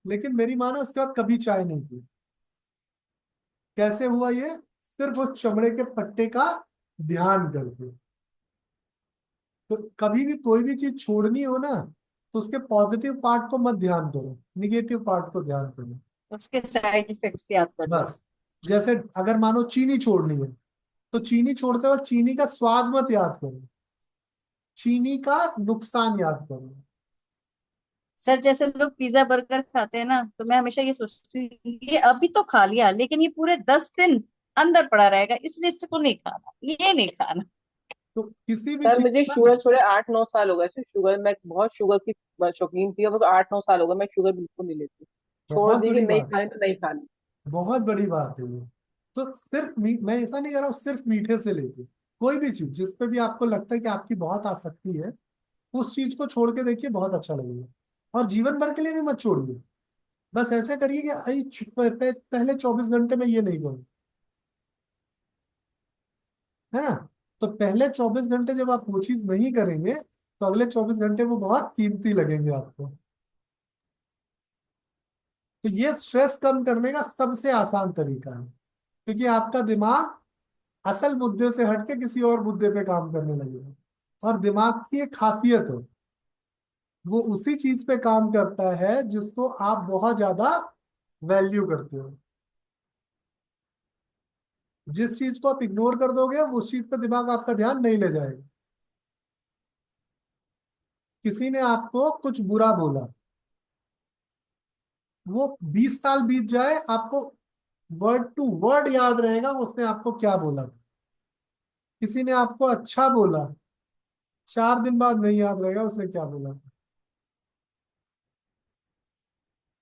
Speaker 1: लेकिन मेरी माँ ने उसके बाद कभी चाय नहीं पी। कैसे हुआ ये? सिर्फ उस चमड़े के पट्टे का ध्यान करके। तो कभी भी कोई भी चीज छोड़नी हो ना, तो उसके पॉजिटिव पार्ट को मत ध्यान करो, निगेटिव पार्ट को ध्यान करो।
Speaker 6: उसके साइड इफेक्ट्स याद कर लो।
Speaker 1: बस, जैसे अगर मानो चीनी छोड़नी है, तो चीनी छोड़ते वक्त चीनी का स्वाद मत याद करो, चीनी का नुकसान याद करो।
Speaker 6: सर जैसे लोग पिज्जा बर्गर खाते हैं ना, तो मैं हमेशा ये सोचती हूँ ये अभी तो खा लिया लेकिन ये पूरे 10 दिन अंदर पड़ा रहेगा, इसलिए इसको नहीं खाना, ये नहीं खाना।
Speaker 1: तो किसी भी
Speaker 9: सर
Speaker 1: चीज
Speaker 9: मुझे
Speaker 1: का
Speaker 9: शुगर छोड़े 8-9 साल हो गए। सर शुगर, मैं बहुत शुगर की शौकीन थी, अब तो 8-9 साल हो गए मैं शुगर बिल्कुल नहीं लेती। छोड़
Speaker 1: बहुत
Speaker 9: दी कि
Speaker 1: बड़ी
Speaker 9: नहीं
Speaker 1: बात,
Speaker 9: खानी तो नहीं खानी।
Speaker 1: बहुत बड़ी बात है ये। तो सिर्फ मैं ऐसा नहीं कर रहा हूँ सिर्फ मीठे से लेके, कोई भी चीज जिस पे भी आपको लगता है कि आपकी बहुत आसक्ति है, उस चीज को छोड़ के देखिए, बहुत अच्छा लगेगा। और जीवन भर के लिए भी मत छोड़िए। बस ऐसे करिए कि पहले 24 घंटे में ये नहीं करूँ, है ना। तो पहले 24 घंटे जब आप वो चीज नहीं करेंगे, तो अगले 24 घंटे वो बहुत कीमती लगेंगे आपको। तो ये स्ट्रेस कम करने का सबसे आसान तरीका है, क्योंकि आपका दिमाग असल मुद्दे से हटके किसी और मुद्दे पे काम करने लगेगा। और दिमाग की एक खासियत है, वो उसी चीज पे काम करता है जिसको आप बहुत ज्यादा वैल्यू करते हो। जिस चीज को आप इग्नोर कर दोगे, उस चीज पे दिमाग आपका ध्यान नहीं ले जाएगा। किसी ने आपको कुछ बुरा बोला, वो 20 साल बीत जाए, आपको वर्ड टू वर्ड याद रहेगा उसने आपको क्या बोला था। किसी ने आपको अच्छा बोला, 4 दिन बाद नहीं याद रहेगा उसने क्या बोला था।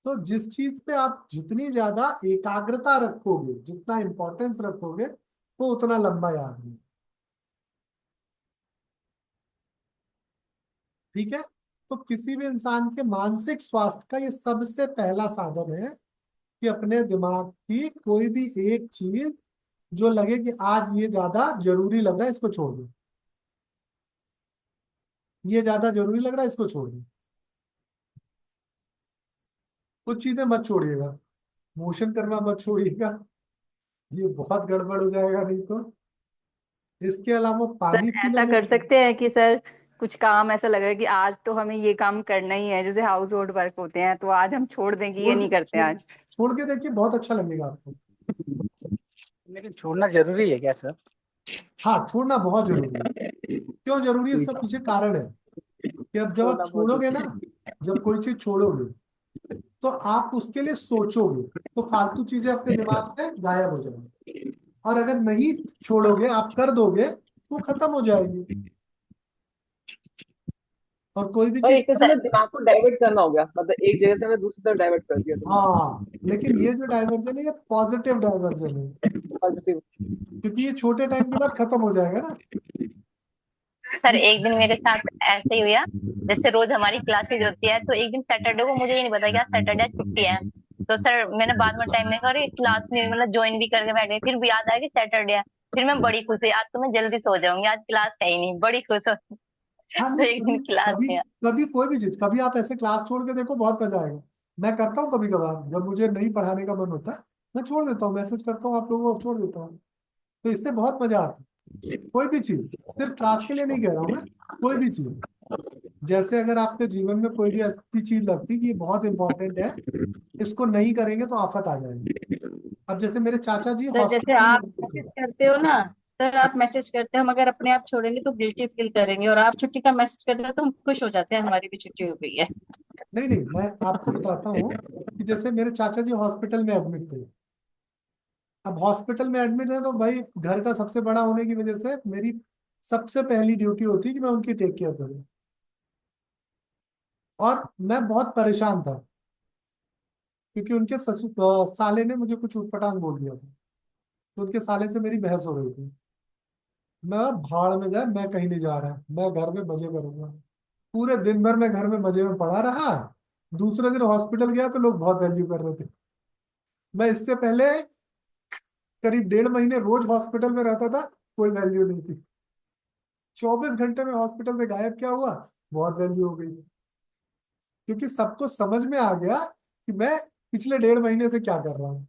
Speaker 1: तो जिस चीज पे आप जितनी ज्यादा एकाग्रता रखोगे, जितना इंपॉर्टेंस रखोगे, वो उतना लंबा याद रहेगा। ठीक है। तो किसी भी इंसान के मानसिक स्वास्थ्य का ये सबसे पहला साधन है कि अपने दिमाग की कोई भी एक चीज जो लगे कि आज ये ज्यादा जरूरी लग रहा है, इसको छोड़ दो। ये ज्यादा जरूरी लग रहा है, इसको छोड़ दो। कुछ चीजें मत छोड़िएगा। मोशन करना मत छोड़िएगा, ये बहुत गड़बड़ हो जाएगा नहीं तो। इसके अलावा
Speaker 2: सर
Speaker 1: पानी पी
Speaker 2: ऐसा
Speaker 1: लेने।
Speaker 2: कर सकते हैं कि सर कुछ काम ऐसा लग रहा है कि आज तो हमें ये काम करना ही है, जैसे हाउस होल्ड वर्क होते हैं, तो आज हम छोड़ दें कि ये नहीं करते हैं आज।
Speaker 1: छोड़ के देखिए, बहुत अच्छा लगेगा आपको।
Speaker 11: लेकिन छोड़ना जरूरी है क्या सर?
Speaker 1: हाँ, छोड़ना बहुत जरूरी है। क्यों जरूरी है, इसका पीछे कारण है कि अब जब आप
Speaker 9: छोड़ना बहुत
Speaker 1: छोड़ोगे ना,
Speaker 9: जरूरी
Speaker 1: जब कोई चीज छोड़ोगे तो आप उसके लिए सोचोगे, तो फालतू चीजें अपने दिमाग से गायब हो जाएंगी। और अगर नहीं छोड़ोगे, आप कर दोगे, तो खत्म हो जाएगी। और कोई भी
Speaker 9: और
Speaker 1: चीज
Speaker 9: एक तरह से दिमाग को डाइवर्ट करना हो गया, मतलब एक जगह से हमें दूसरी तरफ डाइवर्ट कर दिया तुमने।
Speaker 1: हाँ, लेकिन ये जो डाइवर्जन है, ये पॉजिटिव डाइवर्जन है,
Speaker 9: पॉजिटिव।
Speaker 1: क्योंकि ये छोटे टाइम के बाद खत्म हो जाएगा ना।
Speaker 10: सर
Speaker 1: ये
Speaker 10: एक दिन मेरे साथ ऐसे ही हुआ, जैसे रोज हमारी क्लासेज होती है, तो एक दिन सैटरडे को मुझे ये नहीं पता कि आज सैटरडे छुट्टी है। तो सर मैंने बाद में टाइम में कहा क्लास नहीं, मतलब ज्वाइन भी करके बैठ गई, फिर भी याद आया कि सैटरडे है। फिर मैं बड़ी खुश हुई, आज तो मैं जल्दी सो जाऊंगी, आज क्लास है ही नहीं, बड़ी खुश हो।
Speaker 1: हाँ,
Speaker 10: तो
Speaker 1: नहीं,
Speaker 10: एक
Speaker 1: कभी
Speaker 10: दिन क्लास
Speaker 1: कभी
Speaker 10: नहीं है।
Speaker 1: कभी कोई भी चीज, कभी आप ऐसे क्लास छोड़ के देखो, बहुत मजा आएगा। मैं करता हूँ कभी कभार, जब मुझे नहीं पढ़ाने का मन होता है, मैं छोड़ देता हूँ, मैसेज करता हूँ आप लोगों को, छोड़ देता हूँ। तो इससे बहुत मजा आता है। कोई भी चीज, सिर्फ क्लास के लिए नहीं कह रहा हूँ मैं, कोई भी चीज। जैसे अगर आपके जीवन में कोई भी ऐसी चीज लगती है कि ये बहुत इंपॉर्टेंट है, इसको नहीं करेंगे तो आफत आ जाएगी। अब जैसे मेरे चाचा जी
Speaker 6: सर जैसे
Speaker 1: हॉस्पिटल में
Speaker 6: आप
Speaker 1: admit थे।
Speaker 6: मैसेज करते हो ना, सर आप मैसेज करते हो, हम अगर अपने आप छोड़ेंगे तो गिल्टी फील करेंगे, और आप छुट्टी का मैसेज करते हो तो हम खुश हो जाते हैं, हमारी भी छुट्टी हो गई है।
Speaker 1: नहीं नहीं, मैं आपको बताता हूँ कि जैसे मेरे चाचा जी हॉस्पिटल में एडमिट थे। अब हॉस्पिटल में एडमिट है तो भाई, घर का सबसे बड़ा होने की वजह से मेरी सबसे पहली ड्यूटी होती है कि मैं उनकी टेक केयर करूँ। और मैं बहुत परेशान था, क्योंकि उनके ससुर साले ने मुझे कुछ उटपटांग बोल दिया था। तो उनके साले से मेरी बहस हो रही थी। मैं, भाड़ में जाए, मैं कहीं नहीं जा रहा, मैं घर में मजे करूंगा। पूरे दिन भर मैं घर में मजे में पड़ा रहा। दूसरे दिन हॉस्पिटल गया तो लोग बहुत वैल्यू कर रहे थे। मैं इससे पहले करीब 1.5 महीने रोज हॉस्पिटल में रहता था, कोई वैल्यू नहीं थी। 24 घंटे में हॉस्पिटल से गायब क्या हुआ, बहुत वैल्यू हो गई। क्योंकि सबको समझ में आ गया कि मैं पिछले 1.5 महीने से क्या कर रहा हूँ।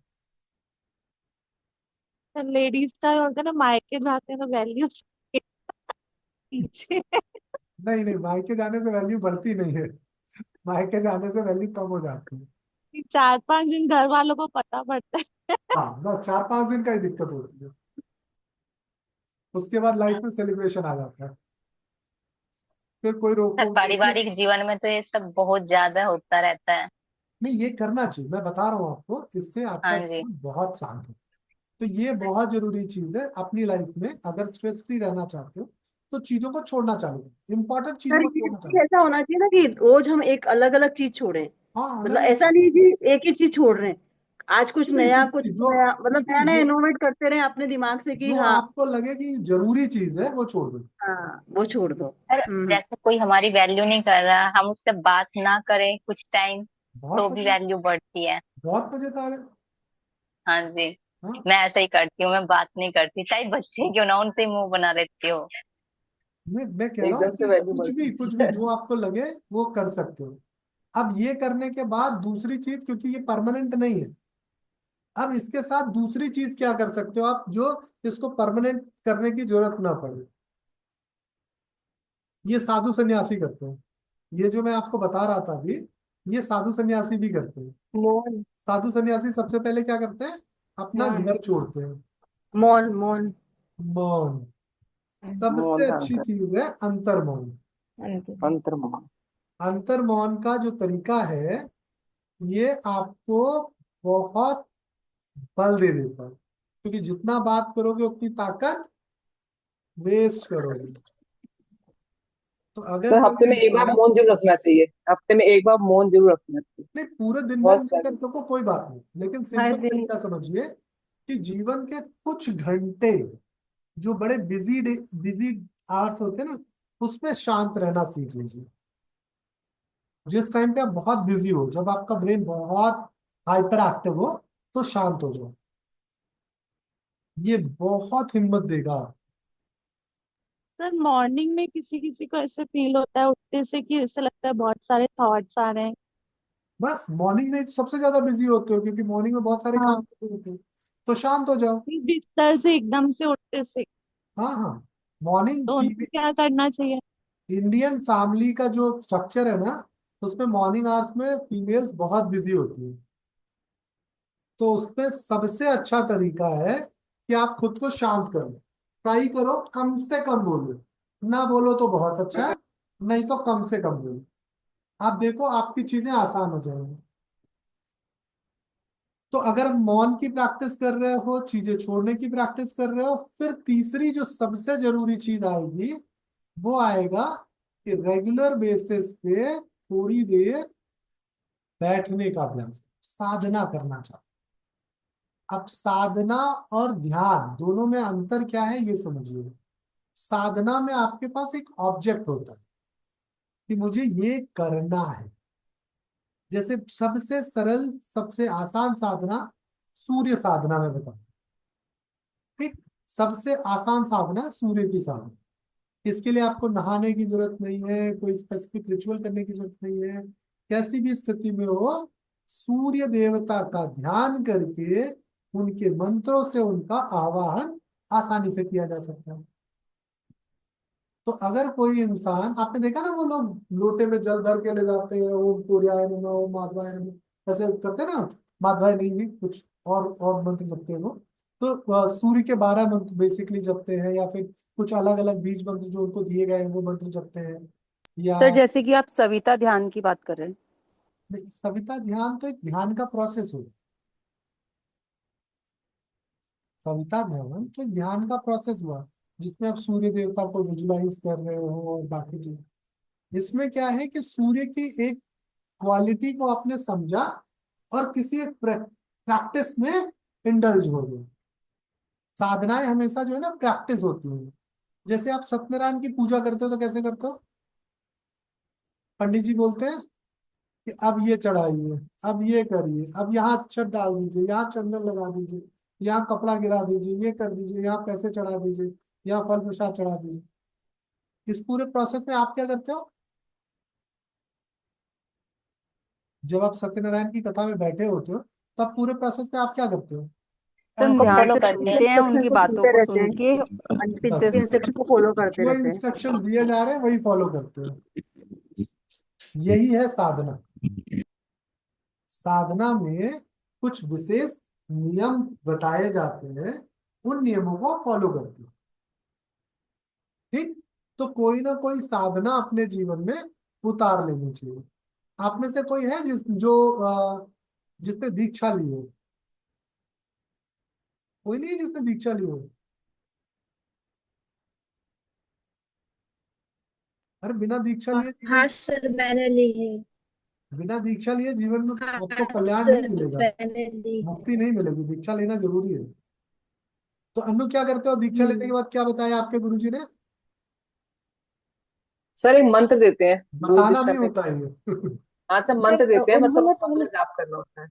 Speaker 8: सर लेडीज का ये होता है ना, मायके जाते हैं तो वैल्यू पीछे।
Speaker 1: नहीं नहीं, मायके जाने से वैल्यू बढ़ती नहीं है, मायके जाने से वैल्यू कम हो जाती है।
Speaker 8: 4-5 दिन घर वालों को पता पड़ता है।
Speaker 1: हाँ, बस 4-5 दिन का ही दिक्कत होती है, उसके बाद लाइफ में सेलिब्रेशन आ जाता है, फिर कोई रोक
Speaker 10: सर
Speaker 1: टोक नहीं।
Speaker 10: पारिवारिक जीवन में तो ये सब बहुत ज्यादा होता रहता है।
Speaker 1: नहीं, ये करना चाहिए, मैं बता रहा हूँ आपको, इससे आपका
Speaker 10: हाँ जी।
Speaker 1: जीवन बहुत शांत है। तो ये बहुत जरूरी चीज है अपनी लाइफ में, अगर स्ट्रेस फ्री रहना चाहते हो तो चीजों को छोड़ना चालू करो, इंपॉर्टेंट चीजों
Speaker 4: सर
Speaker 1: को
Speaker 4: ये
Speaker 1: छोड़ना
Speaker 4: भी
Speaker 1: चालू
Speaker 4: ऐसा होना चाहिए ना कि रोज हम एक अलग अलग चीज छोड़ें।
Speaker 1: करो। हाँ,
Speaker 4: मतलब
Speaker 1: अलग अलग।
Speaker 4: ऐसा नहीं कि एक ही चीज छोड़ रहे हैं, आज कुछ
Speaker 1: नहीं,
Speaker 4: नया
Speaker 1: कुछ
Speaker 4: कुछ
Speaker 1: भी जो,
Speaker 4: नया, मतलब
Speaker 1: देखिए
Speaker 4: नया नया
Speaker 1: जो
Speaker 4: इनोवेट करते रहे अपने दिमाग से कि
Speaker 1: जो
Speaker 4: हाँ।
Speaker 1: आपको लगे कि जरूरी चीज है वो छोड़ दो।
Speaker 4: हाँ वो छोड़ दो।
Speaker 10: सर
Speaker 4: हम्म।
Speaker 10: जैसे कोई हमारी वैल्यू नहीं कर रहा, हम उससे बात ना करें कुछ टाइम,
Speaker 1: बहुत
Speaker 10: तो भी
Speaker 1: मजे,
Speaker 10: वैल्यू बढ़ती है।
Speaker 1: बहुत मजेदार है।
Speaker 10: हाँ जी।
Speaker 1: हाँ,
Speaker 10: मैं ऐसा ही करती हूँ, मैं बात नहीं करती, चाहे बच्चे क्यों ना, उनसे मुंह बना लेती हूँ।
Speaker 1: मैं कह रहा हूँ
Speaker 9: एकदम से
Speaker 1: कि
Speaker 9: वैल्यू
Speaker 1: कुछ
Speaker 9: बढ़ती
Speaker 1: भी
Speaker 9: है।
Speaker 1: जो आपको लगे वो कर सकते हो। अब ये करने के बाद दूसरी चीज, क्योंकि ये परमानेंट नहीं है, अब इसके साथ दूसरी चीज क्या कर सकते हो आप, जो इसको परमानेंट करने की जरूरत ना पड़े। ये साधु सन्यासी करते हैं, ये जो मैं आपको बता रहा था अभी, ये साधु सन्यासी भी करते हैं।
Speaker 4: मौन।
Speaker 1: साधु सन्यासी सबसे पहले क्या करते हैं, अपना
Speaker 4: मौन।
Speaker 1: घर छोड़ते हैं।
Speaker 4: मौन। मौन।
Speaker 1: मौन, सबसे
Speaker 9: मौन धारण
Speaker 1: अच्छी
Speaker 9: कर,
Speaker 1: चीज है अंतर मौन।
Speaker 9: अंतर मौन।
Speaker 1: अंतर मौन का जो तरीका है, ये आपको बहुत बल दे देता है, क्योंकि जितना बात करोगे उतनी ताकत वेस्ट करोगे। तो
Speaker 9: तो
Speaker 1: अगर कोई
Speaker 9: हफ्ते में एक बार
Speaker 1: इंसान,
Speaker 9: मौन जरूर रखना चाहिए, हफ्ते में एक बार मौन जरूर रखना चाहिए।
Speaker 1: नहीं पूरे दिन भर
Speaker 9: बहुत
Speaker 1: नहीं
Speaker 9: सारे।
Speaker 1: कर सको कोई बात नहीं, लेकिन
Speaker 3: हर
Speaker 1: सिंपल
Speaker 3: दिन।
Speaker 1: तरीका समझिए कि जीवन के कुछ घंटे, जो बड़े बिजी आवर्स होते हैं ना, उसमें शांत रहना सीख लीजिए। जिस टाइम पे आप बहुत बिजी हो, जब आपका ब्रेन बहुत हाइपर एक्टिव हो, तो शांत हो जाओ, ये बहुत हिम्मत देगा।
Speaker 8: सर मॉर्निंग में किसी किसी को ऐसे फील होता है उठते से कि ऐसा लगता है बहुत सारे थॉट्स आ रहे हैं,
Speaker 1: बस मॉर्निंग में सबसे ज्यादा बिजी होते हो क्योंकि मॉर्निंग में बहुत सारे काम
Speaker 8: हाँ,
Speaker 1: होते हैं, तो शांत हो जाओ।
Speaker 8: फिर बिस्तर से एकदम से उठते से
Speaker 1: हाँ हाँ, मॉर्निंग
Speaker 8: तो उनको
Speaker 1: की
Speaker 8: क्या करना चाहिए?
Speaker 1: इंडियन फैमिली का जो स्ट्रक्चर है ना, उसमें मॉर्निंग आवर्स में फीमेल्स बहुत बिजी होती है। तो उसमें सबसे अच्छा तरीका है कि आप खुद को शांत करो, ट्राई करो कम से कम बोलो। ना बोलो तो बहुत अच्छा है, नहीं तो कम से कम बोलो। आप देखो आपकी चीजें आसान हो जाएंगी। तो अगर मौन की प्रैक्टिस कर रहे हो, चीजें छोड़ने की प्रैक्टिस कर रहे हो, फिर तीसरी जो सबसे जरूरी चीज आएगी, वो आएगा कि रेगुलर बेसिस पे थोड़ी देर बैठने का अभ्यास, साधना करना चाहिए। अब साधना और ध्यान दोनों में अंतर क्या है ये समझिए। साधना में आपके पास एक ऑब्जेक्ट होता है कि मुझे ये करना है। जैसे सबसे सरल सबसे आसान साधना सूर्य साधना में बताऊं, ठीक। सबसे आसान साधना सूर्य की साधना। इसके लिए आपको नहाने की जरूरत नहीं है, कोई स्पेसिफिक रिचुअल करने की जरूरत नहीं है। कैसी भी स्थिति में हो, सूर्य देवता का ध्यान करके उनके मंत्रों से उनका आवाहन आसानी से किया जा सकता है। तो अगर कोई इंसान, आपने देखा ना वो लोग लोटे में जल भर के ले जाते हैं, ओम सूर्याय नमः, ओम माधवाय नमः, ऐसे करते हैं ना। माधवाय नहीं भी कुछ और मंत्र जपते हैं वो। तो सूर्य के 12 मंत्र बेसिकली जपते हैं, या फिर कुछ अलग अलग बीज मंत्र जो उनको दिए गए हैं वो मंत्र जपते हैं। या
Speaker 2: सर जैसे कि आप सविता ध्यान की बात कर रहे हैं।
Speaker 1: सविता ध्यान तो एक ध्यान का प्रोसेस हो। सविता ध्यान तो एक ध्यान का प्रोसेस हुआ जिसमें आप सूर्य देवता को विजुलाइज कर रहे हो और बाकी चीज। इसमें क्या है कि सूर्य की एक क्वालिटी को आपने समझा और किसी एक प्रैक्टिस में इंडल्ज हो गए। साधनाएं हमेशा जो है ना प्रैक्टिस होती है। जैसे आप सत्यनारायण की पूजा करते हो तो कैसे करते हो? पंडित जी बोलते हैं कि अब ये चढ़ाइए, अब ये करिए, अब यहाँ अक्षत डाल दीजिए, यहाँ चंदन लगा दीजिए, यहाँ कपड़ा गिरा दीजिए, ये कर दीजिए, यहाँ पैसे चढ़ा दीजिए, यहाँ फल प्रसाद चढ़ा दीजिए। इस पूरे प्रोसेस में आप क्या करते हो? जब आप सत्यनारायण की कथा में बैठे होते हो तो आप पूरे प्रोसेस में आप क्या करते हो?
Speaker 2: तो हम
Speaker 10: उनको
Speaker 2: ध्यान
Speaker 10: फॉलो
Speaker 2: से
Speaker 10: करते हैं।
Speaker 2: सुनते हैं,
Speaker 4: इंस्ट्रक्शन
Speaker 2: उनकी
Speaker 4: को
Speaker 2: बातों
Speaker 4: सुनते
Speaker 2: को
Speaker 4: रहते
Speaker 2: सुन
Speaker 4: हैं,
Speaker 2: के
Speaker 4: के
Speaker 2: सिर्फ
Speaker 4: इंस्ट्रक्शन को फॉलो करते
Speaker 1: जो
Speaker 4: रहते हैं।
Speaker 1: इंस्ट्रक्शन दिए जा रहे हैं वही फॉलो करते हो। यही है साधना। साधना में कुछ विशेष नियम बताए जाते हैं, उन नियमों को फॉलो करते हो, ठीक। तो कोई ना कोई साधना अपने जीवन में उतार लेनी चाहिए। आप में से कोई है जिसने दीक्षा ली हो? कोई नहीं है जिसने दीक्षा ली हो? अरे बिना दीक्षा लिए जीवन,
Speaker 12: हाँ सर मैंने ली है।
Speaker 1: बिना दीक्षा लिए जीवन में
Speaker 12: हाँ
Speaker 1: आपको कल्याण नहीं
Speaker 12: सर
Speaker 1: मिलेगा,
Speaker 12: मैंने ली है।
Speaker 1: मुक्ति नहीं मिलेगी। दीक्षा लेना जरूरी है। तो अन्नू क्या करते हो दीक्षा लेने के बाद? क्या बताया आपके गुरुजी ने?
Speaker 9: सर एक मंत्र देते हैं गुरु
Speaker 1: बताना
Speaker 9: दीक्षा
Speaker 1: नहीं
Speaker 9: में।
Speaker 1: होता है ये।
Speaker 9: हाँ सर
Speaker 12: सर
Speaker 9: मंत्र देते हैं, मतलब
Speaker 12: उन्होंने
Speaker 9: मंत्र
Speaker 12: पहले,
Speaker 9: जाप करना होता है।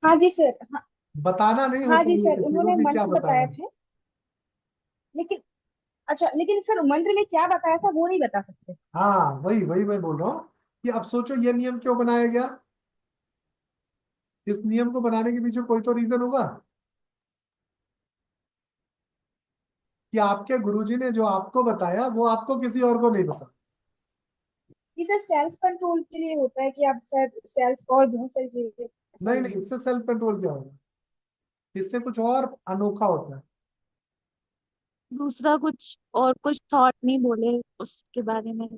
Speaker 12: हाँ जी सर, हाँ,
Speaker 1: बताना नहीं
Speaker 12: हाँ
Speaker 1: होता
Speaker 12: जी
Speaker 1: है
Speaker 12: सर
Speaker 1: किसी को
Speaker 12: उन्होंने
Speaker 1: कि क्या
Speaker 12: मंत्र
Speaker 1: बताया।
Speaker 12: बताए थे। लेकिन अच्छा, लेकिन सर मंत्र में क्या बताया था वो नहीं बता सकते?
Speaker 1: हाँ वही वही मैं बोल रहा हूँ कि अब सोचो ये नियम क्यों बनाया गया। इस नियम को बनाने के पीछे कोई तो रीजन होगा कि आपके गुरुजी ने जो आपको बताया वो आपको किसी और को नहीं पता।
Speaker 12: ये सर सेल्फ कंट्रोल के लिए होता है कि आप सर सेल्फ और बहुत सारी चीजें, ऐसा
Speaker 1: नहीं
Speaker 12: नहीं
Speaker 1: नहीं,
Speaker 12: है?
Speaker 1: इससे सेल्फ कंट्रोल क्या होगा? इससे कुछ और अनोखा होता है।
Speaker 8: दूसरा कुछ और कुछ थॉट नहीं बोले उसके बारे में।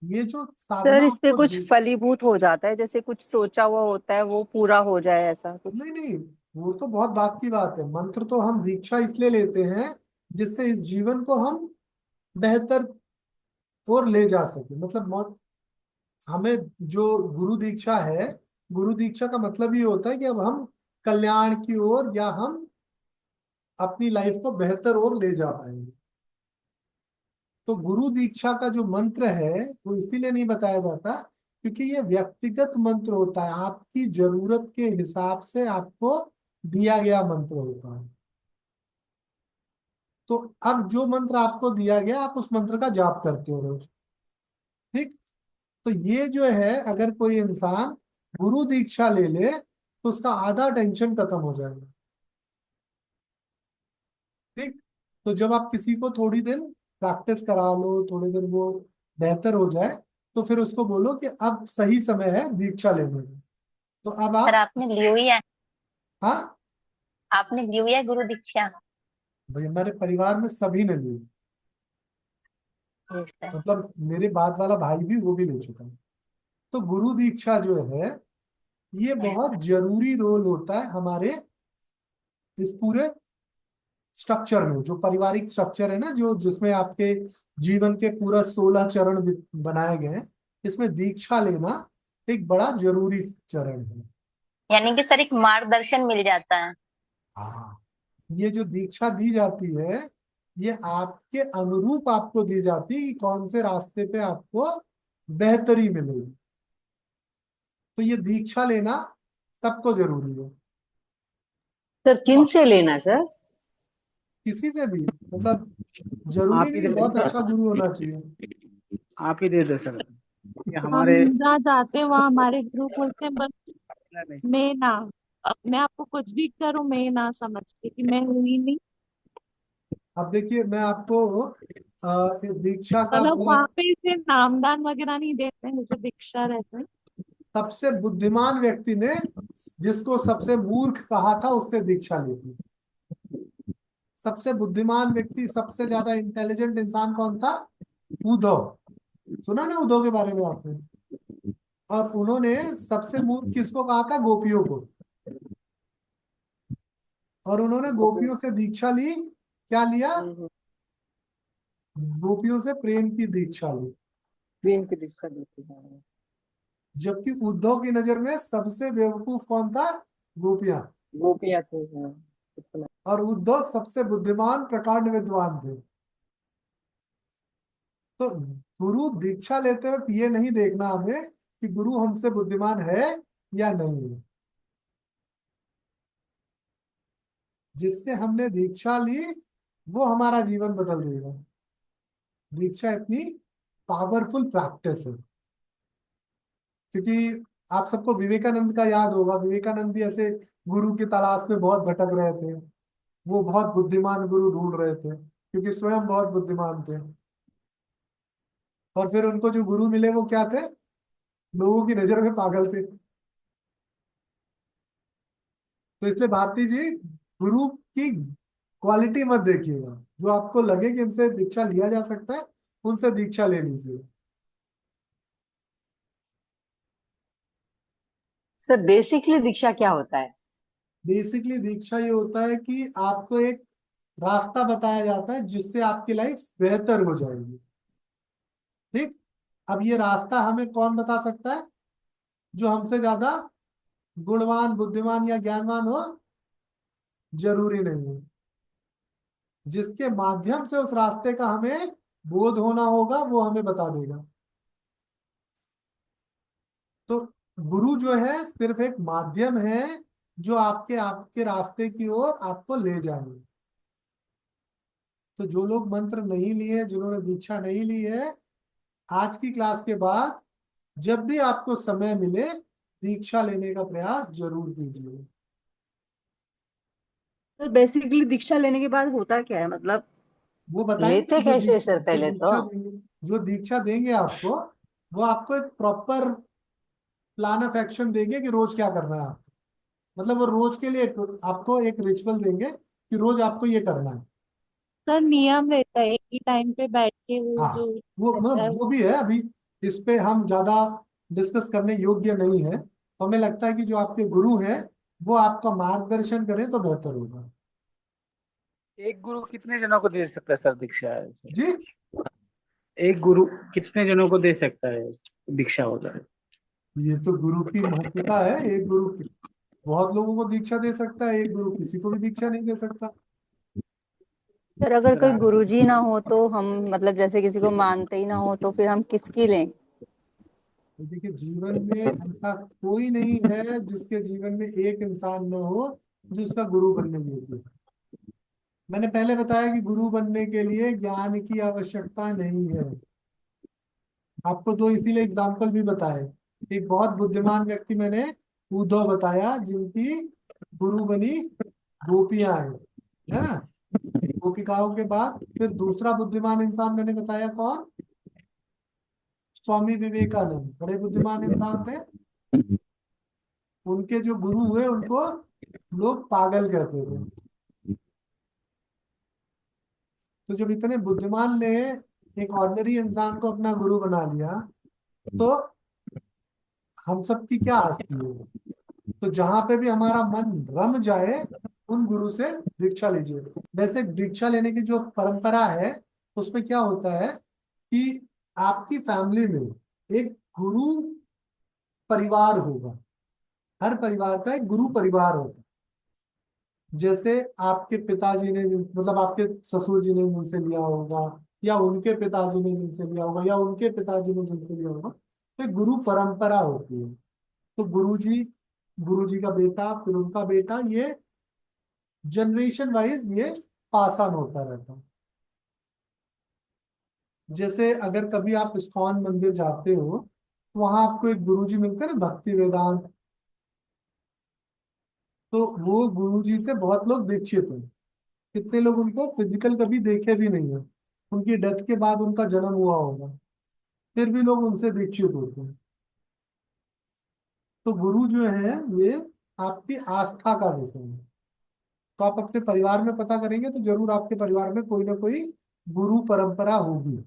Speaker 1: ये जो
Speaker 2: सर
Speaker 1: साधना
Speaker 2: इस पे
Speaker 1: आपको
Speaker 2: कुछ फलीभूत हो जाता है, जैसे कुछ सोचा हुआ होता है वो पूरा हो जाए, ऐसा कुछ।
Speaker 1: नहीं नहीं, वो तो बहुत बात की बात है। मंत्र तो हम दीक्षा इसलिए लेते हैं जिससे इस जीवन को हम बेहतर और ले जा सके। मतलब हमें जो गुरु दीक्षा है, गुरु दीक्षा का मतलब ये होता है कि अब हम कल्याण की ओर, या हम अपनी लाइफ को बेहतर और ले जा पाएंगे। तो गुरु दीक्षा का जो मंत्र है वो इसीलिए नहीं बताया जाता क्योंकि ये व्यक्तिगत मंत्र होता है, आपकी जरूरत के हिसाब से आपको दिया गया मंत्र होता है। तो अब जो मंत्र आपको दिया गया आप उस मंत्र का जाप करते हो रोज, ठीक। तो ये जो है, अगर कोई इंसान गुरु दीक्षा ले ले तो उसका आधा टेंशन खत्म हो जाएगा। ठीक। तो जब आप किसी को थोड़ी दिन प्रैक्टिस करा लो, थोड़ी दिन वो बेहतर हो जाए, तो फिर उसको बोलो कि अब सही समय है दीक्षा लेने का। तो अब
Speaker 10: सर
Speaker 1: आप,
Speaker 10: आपने ली हुई है?
Speaker 1: हाँ
Speaker 10: आपने ली हुई है गुरु दीक्षा?
Speaker 1: भाई, हमारे परिवार में सभी ने ली।
Speaker 10: ठीक है।
Speaker 1: मतलब मेरे बाद वाला भाई भी, वो भी ले चुका है। तो गुरु दीक्षा जो है, ये बहुत जरूरी रोल होता है हमारे इस पूरे स्ट्रक्चर में, जो पारिवारिक स्ट्रक्चर है ना, जो जिसमें आपके जीवन के पूरा 16 चरण बनाए गए हैं, इसमें दीक्षा लेना एक बड़ा जरूरी चरण है।
Speaker 10: यानी कि सर एक मार्गदर्शन मिल जाता है।
Speaker 1: हाँ, ये जो दीक्षा दी जाती है, ये आपके अनुरूप आपको दी जाती है कि कौन से रास्ते पे आपको बेहतरी मिलेगी। तो ये दीक्षा लेना सबको जरूरी है।
Speaker 5: सर किन से लेना सर?
Speaker 1: किसी से भी, मतलब जरूरी
Speaker 11: आप ही
Speaker 1: नहीं
Speaker 11: दे
Speaker 1: बहुत
Speaker 11: दो
Speaker 1: अच्छा गुरु होना चाहिए।
Speaker 11: आप ही दे दो सर, ये
Speaker 8: हम
Speaker 11: हमारे
Speaker 8: जहाँ जाते हैं वहाँ हमारे गुरु बोलते हैं, बस
Speaker 11: नहीं।
Speaker 8: मैं ना अपने आप को कुछ भी करूँ, मैं ना समझती कि मैं हुई नहीं।
Speaker 1: अब देखिए, मैं आपको इस दीक्षा का
Speaker 8: मतलब
Speaker 1: पूरा,
Speaker 8: वहाँ पे इसे नामदान वगैरह नहीं देते हैं जैसे दीक्षा रहते हैं।
Speaker 1: सबसे बुद्धिमान व्यक्ति ने, जिसको सबसे मूर्ख कहा था, उससे दीक्षा ली थी। सबसे बुद्धिमान व्यक्ति, सबसे ज्यादा इंटेलिजेंट इंसान कौन था? उद्धव। सुना ना उद्धव के बारे में आपने? और उन्होंने सबसे मूर्ख किसको कहा था? गोपियों को। और उन्होंने
Speaker 9: ओके।
Speaker 1: गोपियों से दीक्षा ली। क्या लिया? गोपियों से प्रेम की दीक्षा ली।
Speaker 9: क्रीम की दीक्षा देती है।
Speaker 1: जबकि उद्धव की नजर में सबसे बेवकूफ कौन था? गोपियां।
Speaker 9: गोपियाँ थी, हाँ। इतना।
Speaker 1: और उद्धव सबसे बुद्धिमान प्रकांड विद्वान थे। तो गुरु दीक्षा लेते वक्त ये नहीं देखना हमें कि गुरु हमसे बुद्धिमान है या नहीं है। जिससे हमने दीक्षा ली, वो हमारा जीवन बदल देगा। दीक्षा इतनी पावरफुल प्रैक्टिस है। क्योंकि आप सबको विवेकानंद का याद होगा। विवेकानंद भी ऐसे गुरु की तलाश में बहुत भटक रहे थे। वो बहुत बुद्धिमान गुरु ढूंढ रहे थे, क्योंकि स्वयं बहुत बुद्धिमान थे। और फिर उनको जो गुरु मिले वो क्या थे? लोगों की नजर में पागल थे। तो इसलिए भारती जी, गुरु की क्वालिटी मत देखिएगा। जो आपको लगे कि इनसे दीक्षा लिया जा सकता है, उनसे दीक्षा ले लीजिए।
Speaker 5: सर बेसिकली दीक्षा क्या होता है?
Speaker 1: बेसिकली दीक्षा ये होता है कि आपको एक रास्ता बताया जाता है जिससे आपकी लाइफ बेहतर हो जाएगी। ठीक। अब ये रास्ता हमें कौन बता सकता है? जो हमसे ज्यादा गुणवान, बुद्धिमान या ज्ञानवान हो? जरूरी नहीं है। जिसके माध्यम से उस रास्ते का हमें बोध होना होगा, वो हमें बता देगा। तो गुरु जो है सिर्फ एक माध्यम है, जो आपके आपके रास्ते की ओर आपको ले जाएंगे। तो जो लोग मंत्र नहीं लिए, जिन्होंने दीक्षा नहीं ली है, आज की क्लास के बाद जब भी आपको समय मिले, दीक्षा लेने का प्रयास जरूर कीजिए।
Speaker 4: तो बेसिकली दीक्षा लेने के बाद होता क्या है, मतलब?
Speaker 1: वो बताएंगे
Speaker 5: लेते
Speaker 1: कि जो
Speaker 5: कैसे
Speaker 1: दीक्षा
Speaker 5: सर
Speaker 1: जो
Speaker 5: पहले तो?
Speaker 1: दीक्षा देंगे, जो दीक्षा देंगे आपको, वो आपको एक प्रॉपर प्लान ऑफ एक्शन देंगे कि रोज क्या करना है आपको। मतलब वो रोज के लिए आपको एक रिचुअल देंगे कि रोज आपको ये करना है।
Speaker 8: सर नियम रहता है एक ही टाइम पे बैठ के वो
Speaker 1: हाँ,
Speaker 8: जो
Speaker 1: वो
Speaker 8: रहता है
Speaker 1: मतलब वो
Speaker 8: वो।
Speaker 1: भी है। अभी इस पे हम ज्यादा डिस्कस करने योग्य नहीं है। तो हमें लगता है कि जो आपके गुरु हैं, वो आपका मार्गदर्शन करें तो बेहतर होगा।
Speaker 11: एक गुरु कितने जनों को दे सकता है सर दीक्षा ऐसे?
Speaker 1: जी,
Speaker 11: एक गुरु कितने जनों को दे सकता है दीक्षा वगैरह?
Speaker 1: ये तो गुरु की महत्वता है। एक गुरु बहुत लोगों को दीक्षा दे सकता है, एक गुरु किसी को भी दीक्षा नहीं दे सकता।
Speaker 2: सर अगर
Speaker 11: सर
Speaker 2: कोई
Speaker 11: आप
Speaker 2: गुरुजी ना हो तो हम, मतलब जैसे किसी को मानते ही ना हो, तो फिर हम किसकी लें?
Speaker 1: तो देखिए, जीवन में ऐसा कोई नहीं है जिसके जीवन में एक इंसान न हो जो उसका गुरु बनने योग्य है। मैंने पहले बताया कि गुरु बनने के लिए ज्ञान की आवश्यकता नहीं है। आपको दो इसीलिए एग्जाम्पल भी बताए। एक बहुत बुद्धिमान व्यक्ति मैंने उद्धव बताया, जिनकी गुरु बनी गोपियां हैं, है ना, गोपिकाओं के बाद। फिर दूसरा बुद्धिमान इंसान मैंने बताया कौन? स्वामी विवेकानंद, बड़े बुद्धिमान इंसान थे। उनके जो गुरु हुए उनको लोग पागल कहते थे। तो जब इतने बुद्धिमान ने एक ऑर्डिनरी इंसान को अपना गुरु बना लिया, तो हम सब की क्या आस्ती है? तो जहां पे भी हमारा मन रम जाए, उन गुरु से दीक्षा लीजिए। वैसे दीक्षा लेने की जो परंपरा है, उसमें क्या होता है कि आपकी फैमिली में एक गुरु परिवार होगा। हर परिवार का एक गुरु परिवार होता है। जैसे आपके पिताजी ने मतलब आपके ससुर जी ने जिनसे लिया होगा, या उनके पिताजी ने जिनसे लिया होगा, या उनके पिताजी ने जिनसे लिया होगा, तो एक गुरु परंपरा होती है। तो गुरुजी का बेटा, फिर उनका बेटा, ये जनरेशन वाइज ये पास ऑन होता रहता है। जैसे अगर कभी आप इस्कॉन मंदिर जाते हो, तो वहां आपको एक गुरुजी मिलते हैं ना, भक्ति वेदांत। तो वो गुरुजी से बहुत लोग दीक्षित हैं। कितने लोग उनको फिजिकल कभी देखे भी नहीं है, उनकी डेथ के बाद उनका जन्म हुआ होगा, फिर भी लोग उनसे दीक्षित होते हैं। तो गुरु जो है ये आपकी आस्था का विषय है। तो आप अपने परिवार में पता करेंगे तो जरूर आपके परिवार में कोई ना कोई गुरु परंपरा होगी।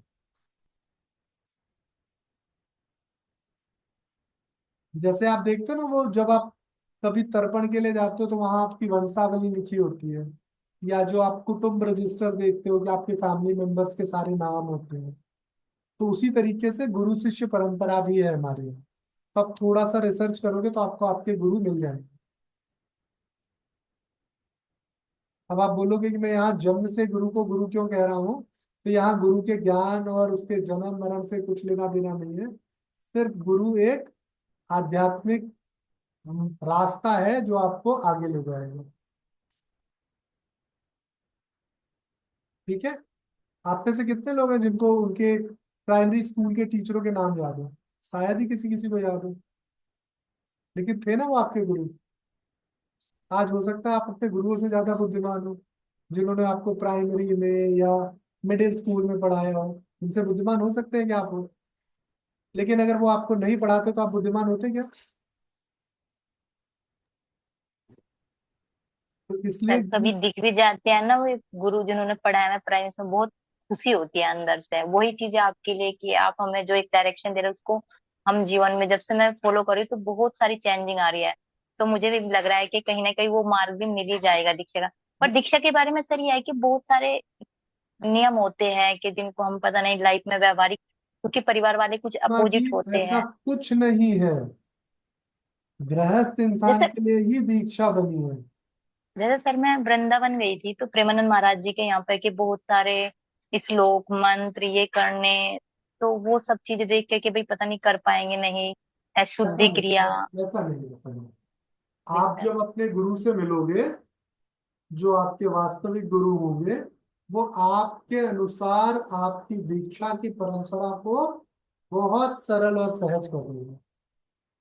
Speaker 1: जैसे आप देखते हो ना, वो जब आप कभी तर्पण के लिए जाते हो तो वहां आपकी वंशावली लिखी होती है, या जो आप कुटुंब रजिस्टर देखते हो कि आपके फैमिली मेंबर्स के सारे नाम होते हैं। तो उसी तरीके से गुरु शिष्य परंपरा भी है हमारे यहाँ। तो आप थोड़ा सा रिसर्च करोगे तो आपको आपके गुरु मिल जाएंगे। अब आप बोलोगे कि मैं यहाँ जन्म से गुरु को गुरु क्यों कह रहा हूँ, तो यहाँ गुरु के ज्ञान और उसके जन्म मरण से कुछ लेना देना नहीं है। सिर्फ गुरु एक आध्यात्मिक रास्ता है जो आपको आगे ले जाएगा। ठीक है। आप में से कितने लोग हैं जिनको उनके प्राइमरी स्कूल के टीचरों के नाम याद हो? शायद ही किसी किसी को याद हो, लेकिन थे ना वो आपके गुरु। आज हो सकता है आप अपने गुरुओं से ज्यादा बुद्धिमान हो, जिन्होंने आपको प्राइमरी में या मिडिल स्कूल में पढ़ाया हो। उनसे बुद्धिमान हो सकते हैं क्या आप हो? लेकिन अगर वो आपको नहीं पढ़ाते तो आप बुद्धिमान होते क्या? तो इसलिए
Speaker 10: सर कभी दिख भी जाते हैं ना वो गुरु जिन्होंने पढ़ाया है प्राइवेट में, बहुत खुशी होती है अंदर से। वही चीजें आपके लिए कि आप हमें जो एक डायरेक्शन दे रहे हो उसको हम जीवन में जब से मैं फॉलो कर रही हूँ तो बहुत सारी चेंजिंग आ रही है। तो मुझे भी लग रहा है कि कहीं ना कहीं वो मार्ग भी मिल ही जाएगा दीक्षा का। पर दीक्षा के बारे में सर ये है कि बहुत सारे नियम होते हैं कि जिनको हम पता नहीं लाइफ में व्यवहारिक, क्योंकि परिवार वाले कुछ
Speaker 1: हाँ जी,
Speaker 10: अपोजिट होते
Speaker 1: ऐसा
Speaker 10: हैं।
Speaker 1: कुछ नहीं है। गृहस्थ इंसान
Speaker 10: जैसे
Speaker 1: के लिए ही दीक्षा बनी है।
Speaker 10: जैसे सर मैं वृंदावन गई थी तो प्रेमानंद महाराज जी के यहाँ पे कि बहुत सारे श्लोक मंत्र ये करने, तो वो सब चीजें देख के कि भाई पता नहीं कर पाएंगे नहीं,
Speaker 1: ऐसा
Speaker 10: शुद्धि
Speaker 1: नहीं,
Speaker 10: क्रिया।
Speaker 1: ऐसा नहीं, ऐसा नहीं।
Speaker 10: जी
Speaker 1: आप
Speaker 10: सर।
Speaker 1: जब अपने गुरु से मिलोगे, जो आपके वास्तविक गुरु होंगे, वो आपके अनुसार आपकी दीक्षा की परंपरा को बहुत सरल और सहज कर देंगे।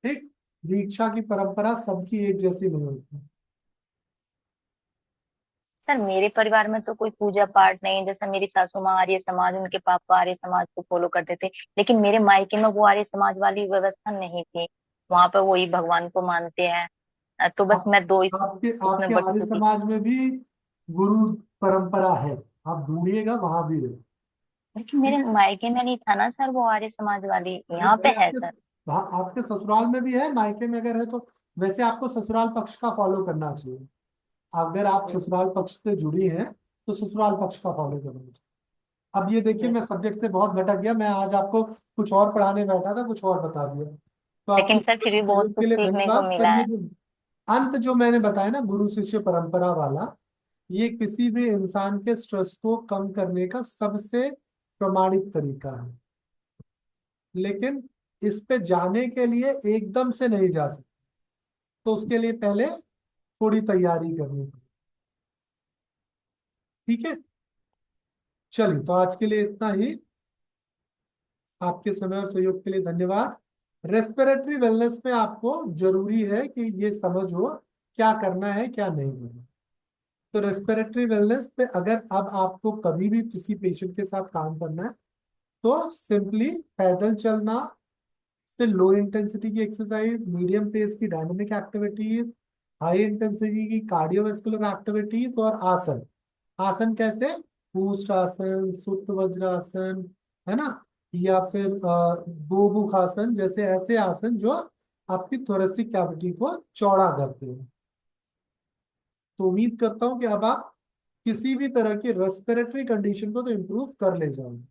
Speaker 1: ठीक। दीक्षा की परंपरा सबकी एक जैसी नहीं होती।
Speaker 10: सर मेरे परिवार में तो कोई पूजा पाठ नहीं, जैसे मेरी सासू माँ आर्य समाज, उनके पापा आर्य समाज को फॉलो करते थे, लेकिन मेरे मायके में वो आर्य समाज वाली व्यवस्था नहीं थी। वहां पर वही भगवान को मानते हैं। तो बस
Speaker 1: आप,
Speaker 10: मैं दो
Speaker 1: आपके
Speaker 10: उसमें
Speaker 1: आपके
Speaker 10: बट
Speaker 1: आर्य
Speaker 10: चुकी।
Speaker 1: समाज में भी गुरु परंपरा है, आप ढूंढिएगा वहां भी है।
Speaker 10: लेकिन मेरे
Speaker 1: ठीक है।
Speaker 10: मायके में नहीं था ना सर वो आर्य समाज वाली,
Speaker 1: अरे
Speaker 10: यहाँ पे
Speaker 1: भाई,
Speaker 10: है
Speaker 1: आपके
Speaker 10: सर।
Speaker 1: आपके ससुराल में भी है, मायके में अगर है तो वैसे आपको ससुराल पक्ष का फॉलो करना चाहिए। अगर आप ससुराल पक्ष से जुड़ी हैं तो ससुराल पक्ष का फॉलो करना चाहिए। अब ये देखिए, मैं सब्जेक्ट से बहुत भटक गया। मैं आज आपको कुछ और पढ़ाने बैठा था, कुछ और बता दिया। तो आपके
Speaker 10: लेकिन सर फिर भी बहुत
Speaker 1: सहयोग
Speaker 10: कुछ
Speaker 1: के लिए
Speaker 10: सीखने को
Speaker 1: धन्यवाद।
Speaker 10: मिला
Speaker 1: पर ये
Speaker 10: है।
Speaker 1: जो अंत जो मैंने बताया ना, गुरु शिष्य परंपरा वाला, ये किसी भी इंसान के स्ट्रेस को कम करने का सबसे प्रमाणित तरीका है। लेकिन इस पे जाने के लिए एकदम से नहीं जा सकते, तो उसके लिए पहले थोड़ी तैयारी करनी पड़ेगी। ठीक है। चलिए, तो आज के लिए इतना ही। आपके समय और सहयोग के लिए धन्यवाद। रेस्पिरेटरी वेलनेस में आपको जरूरी है कि ये समझो क्या करना है क्या नहीं करना। तो रेस्पिरेटरी वेलनेस पे अगर अब आपको कभी भी किसी पेशेंट के साथ काम करना है तो सिंपली पैदल चलना, फिर लो इंटेंसिटी की एक्सरसाइज, मीडियम पेस की डायनामिक एक्टिविटीज, हाई इंटेंसिटी की कार्डियोवास्कुलर एक्टिविटीज और आसन। आसन कैसे? पूष्ट आसन, सुप्त वज्रासन, है ना, या फिर गोमुख आसन, जैसे ऐसे आसन जो आपकी थोरेसिक कैविटी को चौड़ा करते हैं। तो उम्मीद करता हूं कि अब आप किसी भी तरह की रेस्पिरेटरी कंडीशन को तो इम्प्रूव कर ले जाओगे।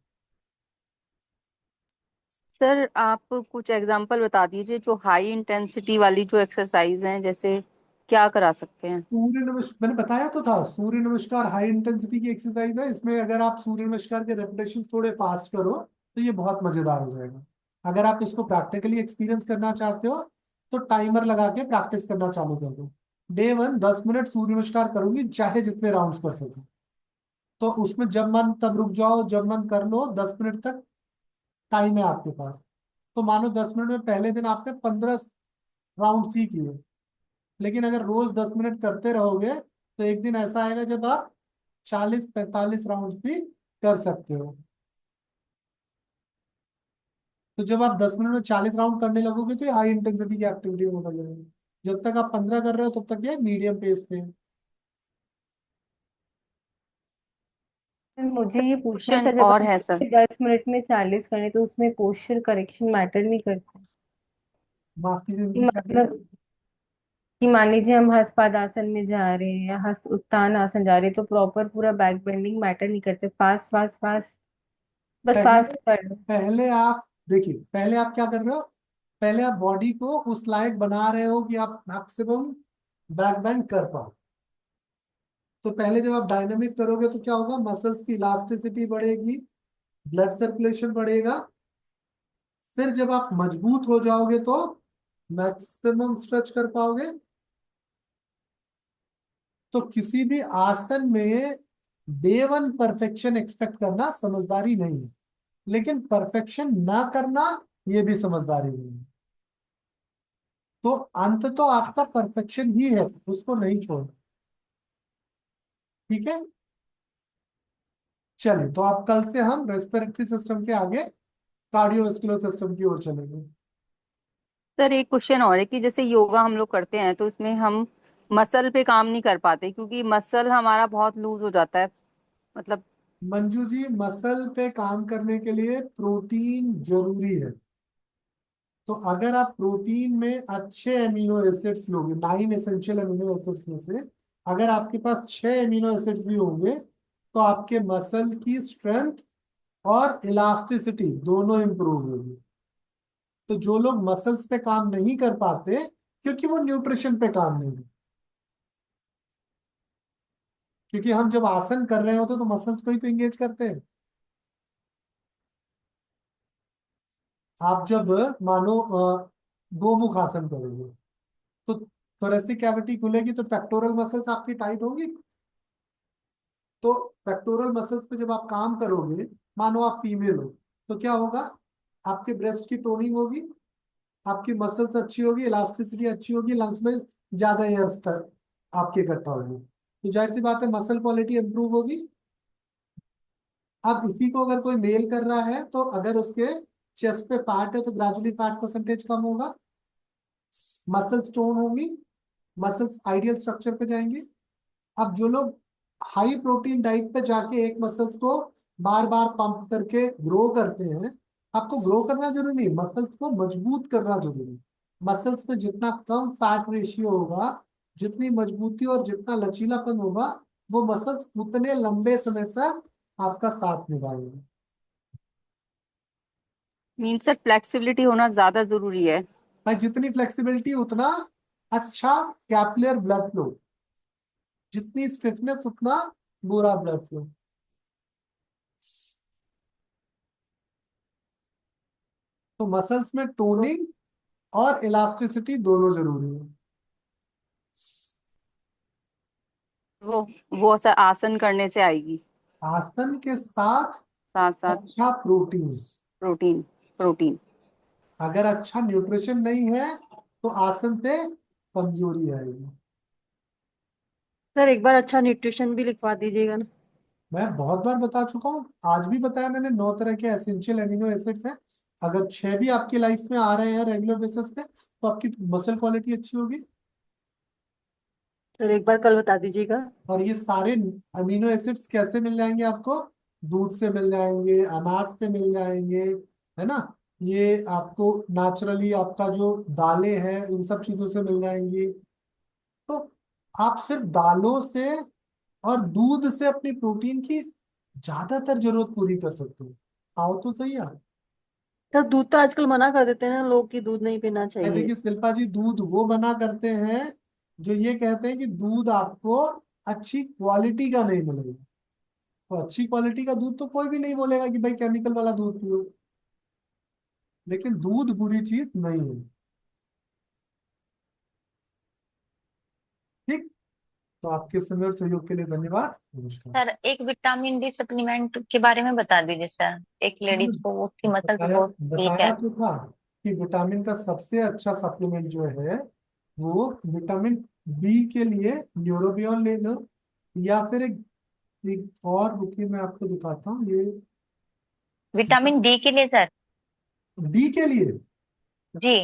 Speaker 2: सर आप कुछ एग्जांपल बता दीजिए जो हाई इंटेंसिटी वाली जो एक्सरसाइज हैं, जैसे क्या करा सकते हैं।
Speaker 1: सूर्य नमस्कार मैंने बताया तो था, सूर्य नमस्कार हाई इंटेंसिटी की एक्सरसाइज है। इसमें अगर आप सूर्य नमस्कार के रेपिटेशन थोड़े फास्ट करो तो ये बहुत मजेदार हो जाएगा। अगर आप इसको प्रैक्टिकली एक्सपीरियंस करना चाहते हो तो टाइमर लगा के प्रैक्टिस करना चालू कर दो। डे 1 10 मिनट सूर्य नमस्कार करूंगी, चाहे जितने राउंड्स कर सको। तो उसमें जब मन तब रुक जाओ, जब मन कर लो। 10 मिनट तक टाइम है आपके पास। तो मानो 10 मिनट में पहले दिन आपने 15 राउंड ही किए, लेकिन अगर रोज 10 मिनट करते रहोगे तो एक दिन ऐसा आएगा जब आप 40-45 राउंड भी कर सकते हो। तो जब आप 10 मिनट में 40 राउंड करने लगोगे तो ये हाई इंटेंसिटी की एक्टिविटी में बदल जाएगी। जब तक आप 15 कर रहे हो तब तक ये मीडियम पेस पे है।
Speaker 3: मुझे ये पूछना
Speaker 2: क्वेश्चन
Speaker 3: था, जब
Speaker 2: और
Speaker 3: आप
Speaker 2: है सर।
Speaker 3: 10 मिनट में 40 करने तो उसमें पोस्चर करेक्शन मैटर नहीं करता?
Speaker 1: माफ कीजिए,
Speaker 3: कि
Speaker 1: इनकी क्या है?
Speaker 3: मतलब कि मान लीजिए हम हस्तपादासन में जा रहे हैं या हस्त उत्तान आसन जा रहे हैं, तो प्रॉपर पूरा बैक बेंडिंग मैटर नहीं करते, फास्ट फास्ट फास्ट, बस
Speaker 1: पहले
Speaker 3: फास्ट कर लो।
Speaker 1: पहले आप देखिए, पहले आप क्या कर रहे हो? पहले आप बॉडी को उस लायक बना रहे हो कि आप मैक्सिमम बैक बेंड कर पाओ। तो पहले जब आप डायनामिक करोगे तो क्या होगा? मसल्स की इलास्टिसिटी बढ़ेगी, ब्लड सर्कुलेशन बढ़ेगा। फिर जब आप मजबूत हो जाओगे तो मैक्सिमम स्ट्रेच कर पाओगे। तो किसी भी आसन में डे 1 परफेक्शन एक्सपेक्ट करना समझदारी नहीं है, लेकिन परफेक्शन ना करना ये भी समझदारी नहीं है। तो अंत तो आपका परफेक्शन ही है, उसको नहीं छोड़ना। ठीक है, चलिए तो आप कल से हम रेस्पिरेटरी सिस्टम के आगे कार्डियोवास्कुलर सिस्टम की ओर चलेंगे।
Speaker 2: सर एक क्वेश्चन और है कि जैसे योगा हम लोग करते हैं तो इसमें हम मसल पे काम नहीं कर पाते क्योंकि मसल हमारा बहुत लूज हो जाता है, मतलब।
Speaker 1: मंजू जी, मसल पे काम करने के लिए प्रोटीन जरूरी है। तो अगर आप प्रोटीन में अच्छे अमीनो एसिड्स लोगे, 9 एसेंशियल अमीनो एसिड्स में से अगर आपके पास 6 अमीनो एसिड्स भी होंगे तो आपके मसल की स्ट्रेंथ और इलास्टिसिटी दोनों इंप्रूव होगी। तो जो लोग मसल्स पे काम नहीं कर पाते क्योंकि वो न्यूट्रिशन पे काम नहीं करते। क्योंकि हम जब आसन कर रहे होते तो मसल्स को ही तो एंगेज करते हैं। आप जब मानो गोमुख आसन करोगे तो थोरेसिक कैविटी खुलेगी तो पेक्टोरल मसल्स आपकी टाइट होगी। तो पेक्टोरल मसल्स पे जब आप काम करोगे, मानो आप फीमेल हो, तो क्या होगा? आपके ब्रेस्ट की टोनिंग होगी, आपकी मसल्स अच्छी होगी, इलास्टिसिटी अच्छी होगी, लंग्स में ज्यादा एयर आपके इकट्ठा होगी, तो जाहिर सी बात है मसल क्वालिटी इंप्रूव होगी। अब इसी को अगर कोई मेल कर रहा है तो अगर उसके चेस्ट पे फैट है तो ग्रेजुअली फैट परसेंटेज कम होगा, मसल्स टोन होंगी, मसल्स आइडियल स्ट्रक्चर पे जाएंगे। अब जो लोग हाई प्रोटीन डाइट पे जाके एक मसल्स को बार बार पंप करके ग्रो करते हैं, आपको ग्रो करना जरूरी नहीं, मसल्स को मजबूत करना जरूरी है। मसल्स में जितना कम फैट रेशियो होगा, जितनी मजबूती और जितना लचीलापन होगा, वो मसल्स उतने लंबे समय तक आपका साथ निभाएंगे।
Speaker 2: मीन सर फ्लेक्सिबिलिटी होना ज्यादा जरूरी है।
Speaker 1: भाई जितनी फ्लेक्सिबिलिटी उतना अच्छा कैपिलर ब्लड फ्लो, जितनी स्टिफनेस उतना बुरा ब्लड फ्लो। तो मसल्स में टोनिंग और इलास्टिसिटी दोनों जरूरी है।
Speaker 2: वो सर आसन करने से आएगी,
Speaker 1: आसन के साथ
Speaker 2: साथ साथ
Speaker 1: अच्छा प्रोटीन।
Speaker 2: प्रोटीन। प्रोटीन।
Speaker 1: अगर अच्छा न्यूट्रिशन नहीं है तो आसन से कमजोरी आएगी।
Speaker 4: सर एक बार अच्छा न्यूट्रिशन भी लिखवा दीजिएगा ना।
Speaker 1: मैं बहुत बार बता चुका हूँ, आज भी बताया मैंने, 9 तरह के एसेंशियल एमिनो एसिड्स हैं। अगर 6 भी आपकी लाइफ में आ रहे हैं रेगुलर बेसिस पे तो आपकी मसल क्वालिटी अच्छी होगी।
Speaker 4: सर एक बार कल बता दीजिएगा।
Speaker 1: और ये सारे अमीनो एसिड्स कैसे मिल जाएंगे आपको? दूध से मिल जाएंगे, अनाज से मिल जाएंगे, है ना। ये आपको नेचुरली आपका जो दालें हैं इन सब चीजों से मिल जाएंगी। तो आप सिर्फ दालों से और दूध से अपनी प्रोटीन की ज्यादातर जरूरत पूरी कर सकते हो। खाओ तो सही यार।
Speaker 4: सर दूध तो आजकल मना कर देते हैं ना लोग कि दूध नहीं पीना
Speaker 1: मैं
Speaker 4: चाहिए।
Speaker 1: देखिए शिल्पा जी, दूध वो बना करते हैं जो ये कहते हैं कि दूध आपको अच्छी क्वालिटी का नहीं मिलेगा। तो अच्छी क्वालिटी का दूध तो कोई भी नहीं बोलेगा कि भाई केमिकल वाला दूध पियो, लेकिन दूध बुरी चीज नहीं है। ठीक। तो आपके समय और सहयोग के लिए धन्यवाद। नमस्कार।
Speaker 10: सर एक विटामिन डी सप्लीमेंट के बारे में बता दीजिए सर, एक
Speaker 1: मैंने
Speaker 10: लेडीज को उसकी मसल भी
Speaker 1: बताया
Speaker 10: बहुत वीक
Speaker 1: बताया
Speaker 10: है।
Speaker 1: तो था कि विटामिन का सबसे अच्छा सप्लीमेंट जो है वो विटामिन बी के लिए न्यूरोबियन ले लो, या फिर एक और रुकिए मैं आपको दिखाता हूँ ये।
Speaker 10: विटामिन डी के लिए सर?
Speaker 1: डी के लिए
Speaker 10: जी।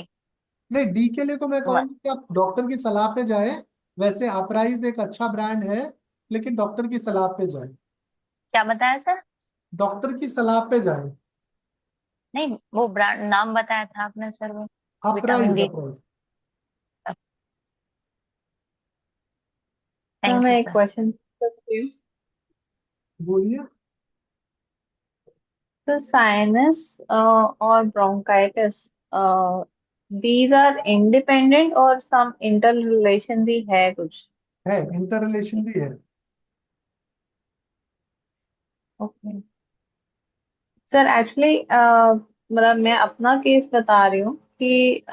Speaker 1: नहीं, डी के लिए तो मैं
Speaker 10: म-
Speaker 1: कहूँगी कि आप डॉक्टर की सलाह पे जाए। वैसे अपराइज एक अच्छा ब्रांड है, लेकिन डॉक्टर की सलाह पे जाए।
Speaker 10: क्या बताया सर?
Speaker 1: डॉक्टर की सलाह पे जाए।
Speaker 10: नहीं वो ब्रांड नाम बताया था आपने सर, वो विटामिन
Speaker 1: अपराइज
Speaker 10: डी।
Speaker 1: अपराइज।
Speaker 3: सर
Speaker 10: थैंक
Speaker 3: मैं
Speaker 10: यू
Speaker 3: एक
Speaker 10: सर।
Speaker 3: क्वेश्चन सकती हूँ?
Speaker 1: बोलिए।
Speaker 8: तो साइनस और ब्रोंकाइटिस, these are independent और some interrelation भी है कुछ?
Speaker 1: है, इंटर रिलेशन भी है।
Speaker 8: ओके सर, एक्चुअली मतलब मैं अपना केस बता रही हूँ कि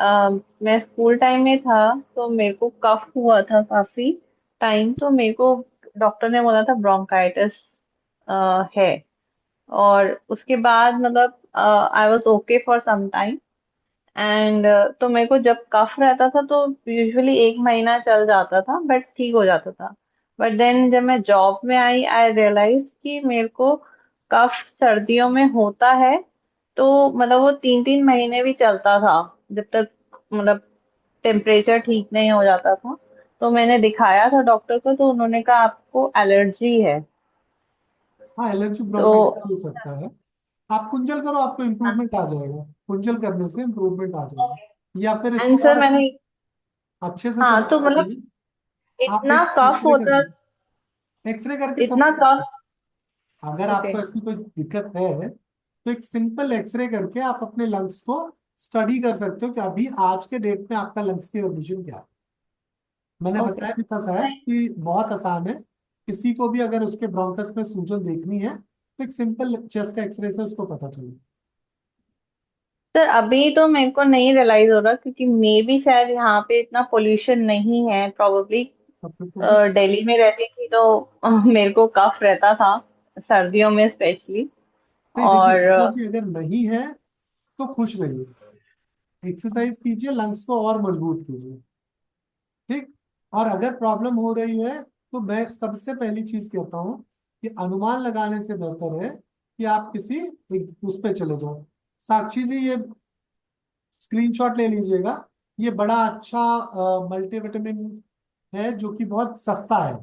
Speaker 8: मैं स्कूल टाइम में था तो मेरे को कफ हुआ था काफी टाइम, तो मेरे को डॉक्टर ने बोला था ब्रोंकाइटिस है। और उसके बाद मतलब I was okay for some time and तो मेरे को जब कफ रहता था तो यूजुअली 1 महीना चल जाता था बट ठीक हो जाता था। बट देन जब मैं जॉब में आई आई रियलाइज कि मेरे को कफ सर्दियों में होता है, तो मतलब वो 3 3 महीने भी चलता था जब तक मतलब टेम्परेचर ठीक नहीं हो जाता था। तो मैंने दिखाया था डॉक्टर को, तो उन्होंने कहा आपको एलर्जी है।
Speaker 1: हाँ, एलर्जी
Speaker 8: तो
Speaker 1: ब्रोंकाइटिस हो सकता है। आप कुंजल करो, आपको इम्प्रूवमेंट आ जाएगा। कुंजल करने से इम्प्रूवमेंट आ जाएगा। या फिर
Speaker 8: एंड
Speaker 1: इसको
Speaker 8: सर
Speaker 1: और अच्छे
Speaker 8: मैंने,
Speaker 1: अच्छे से
Speaker 8: हाँ तो
Speaker 1: समझने के
Speaker 8: मतलब
Speaker 1: लिए आप
Speaker 8: इतना
Speaker 1: एक
Speaker 8: कफ
Speaker 1: एक्सरे
Speaker 8: होता,
Speaker 1: कर, एक्सरे करके
Speaker 8: इतना
Speaker 1: समझ सकते
Speaker 8: कफ।
Speaker 1: हैं। अगर
Speaker 8: ओके
Speaker 1: आपको ऐसी कोई दिक्कत है तो एक सिंपल एक्सरे करके आप अपने लंग्स को स्टडी कर सकते हो कि अभी आज के डेट में आपका लंग्स की कंडीशन क्या है। मैंने
Speaker 8: ओके
Speaker 1: बताया भी था शायद कि बहुत आसान है। किसी को भी अगर उसके ब्रोंकस में सूजन देखनी है तो एक सिंपल चेस्ट एक्सरे से उसको पता चलेगा।
Speaker 8: सर, अभी तो मेरे को नहीं रियलाइज हो रहा क्योंकि मे भी शायद यहाँ पे इतना पोल्यूशन नहीं है प्रॉब्ली।
Speaker 1: तो फिर तो भी
Speaker 8: दिल्ली में रहती थी तो मेरे को कफ रहता था सर्दियों में स्पेशली।
Speaker 1: नहीं, देखिए
Speaker 8: और
Speaker 1: रीता जी, अगर नहीं है तो खुश रहिए, एक्सरसाइज कीजिए, लंग्स को और मजबूत कीजिए। ठीक। और अगर प्रॉब्लम हो रही है तो मैं सबसे पहली चीज कहता हूँ कि अनुमान लगाने से बेहतर है कि आप किसी एक उस पे चले जाओ। साक्षी जी, ये स्क्रीनशॉट ले लीजिएगा। ये बड़ा अच्छा मल्टीविटामिन है जो कि बहुत सस्ता है।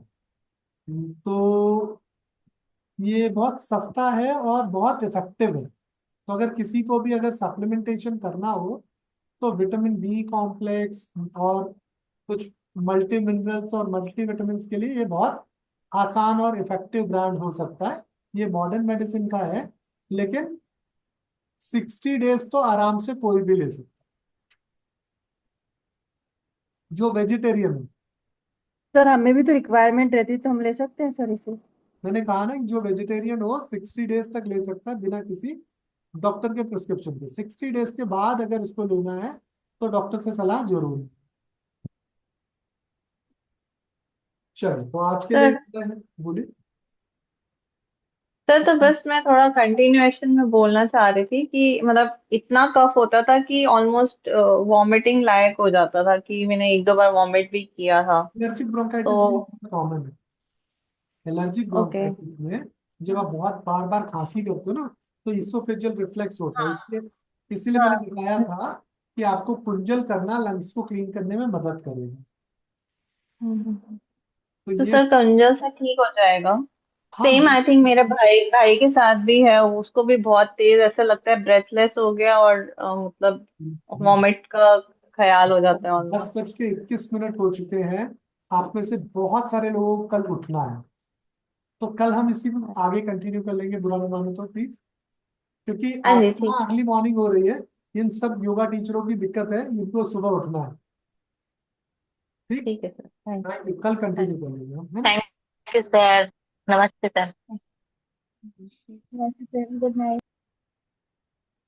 Speaker 1: तो ये बहुत सस्ता है और बहुत इफेक्टिव है। तो अगर किसी को भी अगर सप्लीमेंटेशन करना हो तो विटामिन बी कॉम्प्लेक्स और कुछ मल्टी मिनरल्स और मल्टी विटामिन के लिए ये बहुत आसान और इफेक्टिव ब्रांड हो सकता है। ये मॉडर्न मेडिसिन का है, लेकिन 60 डेज तो आराम से कोई भी ले सकता है जो वेजिटेरियन है।
Speaker 4: सर हमें भी तो रिक्वायरमेंट रहती है तो हम ले सकते हैं सर इसे।
Speaker 1: मैंने कहा ना कि जो वेजिटेरियन हो 60 डेज तक ले सकता है बिना किसी डॉक्टर के प्रिस्क्रिप्शन के। 60 डेज के बाद अगर उसको लेना है तो डॉक्टर से सलाह जरूर लें। चलिए, तो आज के लिए
Speaker 8: सर
Speaker 1: इतना है। बोलिए।
Speaker 8: सर तो बस मैं थोड़ा कंटिन्यूएशन में बोलना चाह रही थी कि मतलब इतना कफ होता था कि ऑलमोस्ट वॉमिटिंग लायक हो जाता था, कि मैंने एक दो बार वॉमिट भी किया था।
Speaker 1: एलर्जिक ब्रोंकाइटिस भी
Speaker 8: तो
Speaker 1: कॉमन है। Allergic
Speaker 8: okay.
Speaker 1: ब्रोंकाइटिस में जब आप बहुत बार बार खांसी करते हो ना, तो इसोफेजियल रिफ्लेक्स होता है,
Speaker 8: हाँ
Speaker 1: इसलिए इसीलिए मैंने
Speaker 8: हाँ।
Speaker 1: बताया था कि आपको कुंजल करना लंग्स को क्लीन करने में मदद करेगा। तो
Speaker 8: तो
Speaker 1: ये,
Speaker 8: सर कंजल से ठीक हो जाएगा?
Speaker 1: हाँ
Speaker 8: सेम आई थिंक मेरे भाई भाई के साथ भी है, उसको भी बहुत तेज ऐसा लगता है, ब्रेथलेस हो गया और मतलब वॉमिट का ख्याल हो जाता है
Speaker 1: 10:21 हो चुके हैं। आप में से बहुत सारे लोगों को कल उठना है, तो कल हम इसी में आगे कंटिन्यू कर लेंगे, बुरा ना मानो तो प्लीज। क्योंकि
Speaker 8: हाँ जी
Speaker 1: आपको
Speaker 8: ठीक
Speaker 1: ना अर्ली मॉर्निंग हो रही है, इन सब योगा टीचरों की दिक्कत है, इनको सुबह उठना है। ठीक,
Speaker 8: ठीक है सर, थैंक
Speaker 1: थैंक यू, कल
Speaker 8: थैंक
Speaker 1: कंटिन्यू कर लेंगे हम, है ना।
Speaker 10: Thank you sir. नमस्ते सर।
Speaker 12: वैसे गुड नाइट।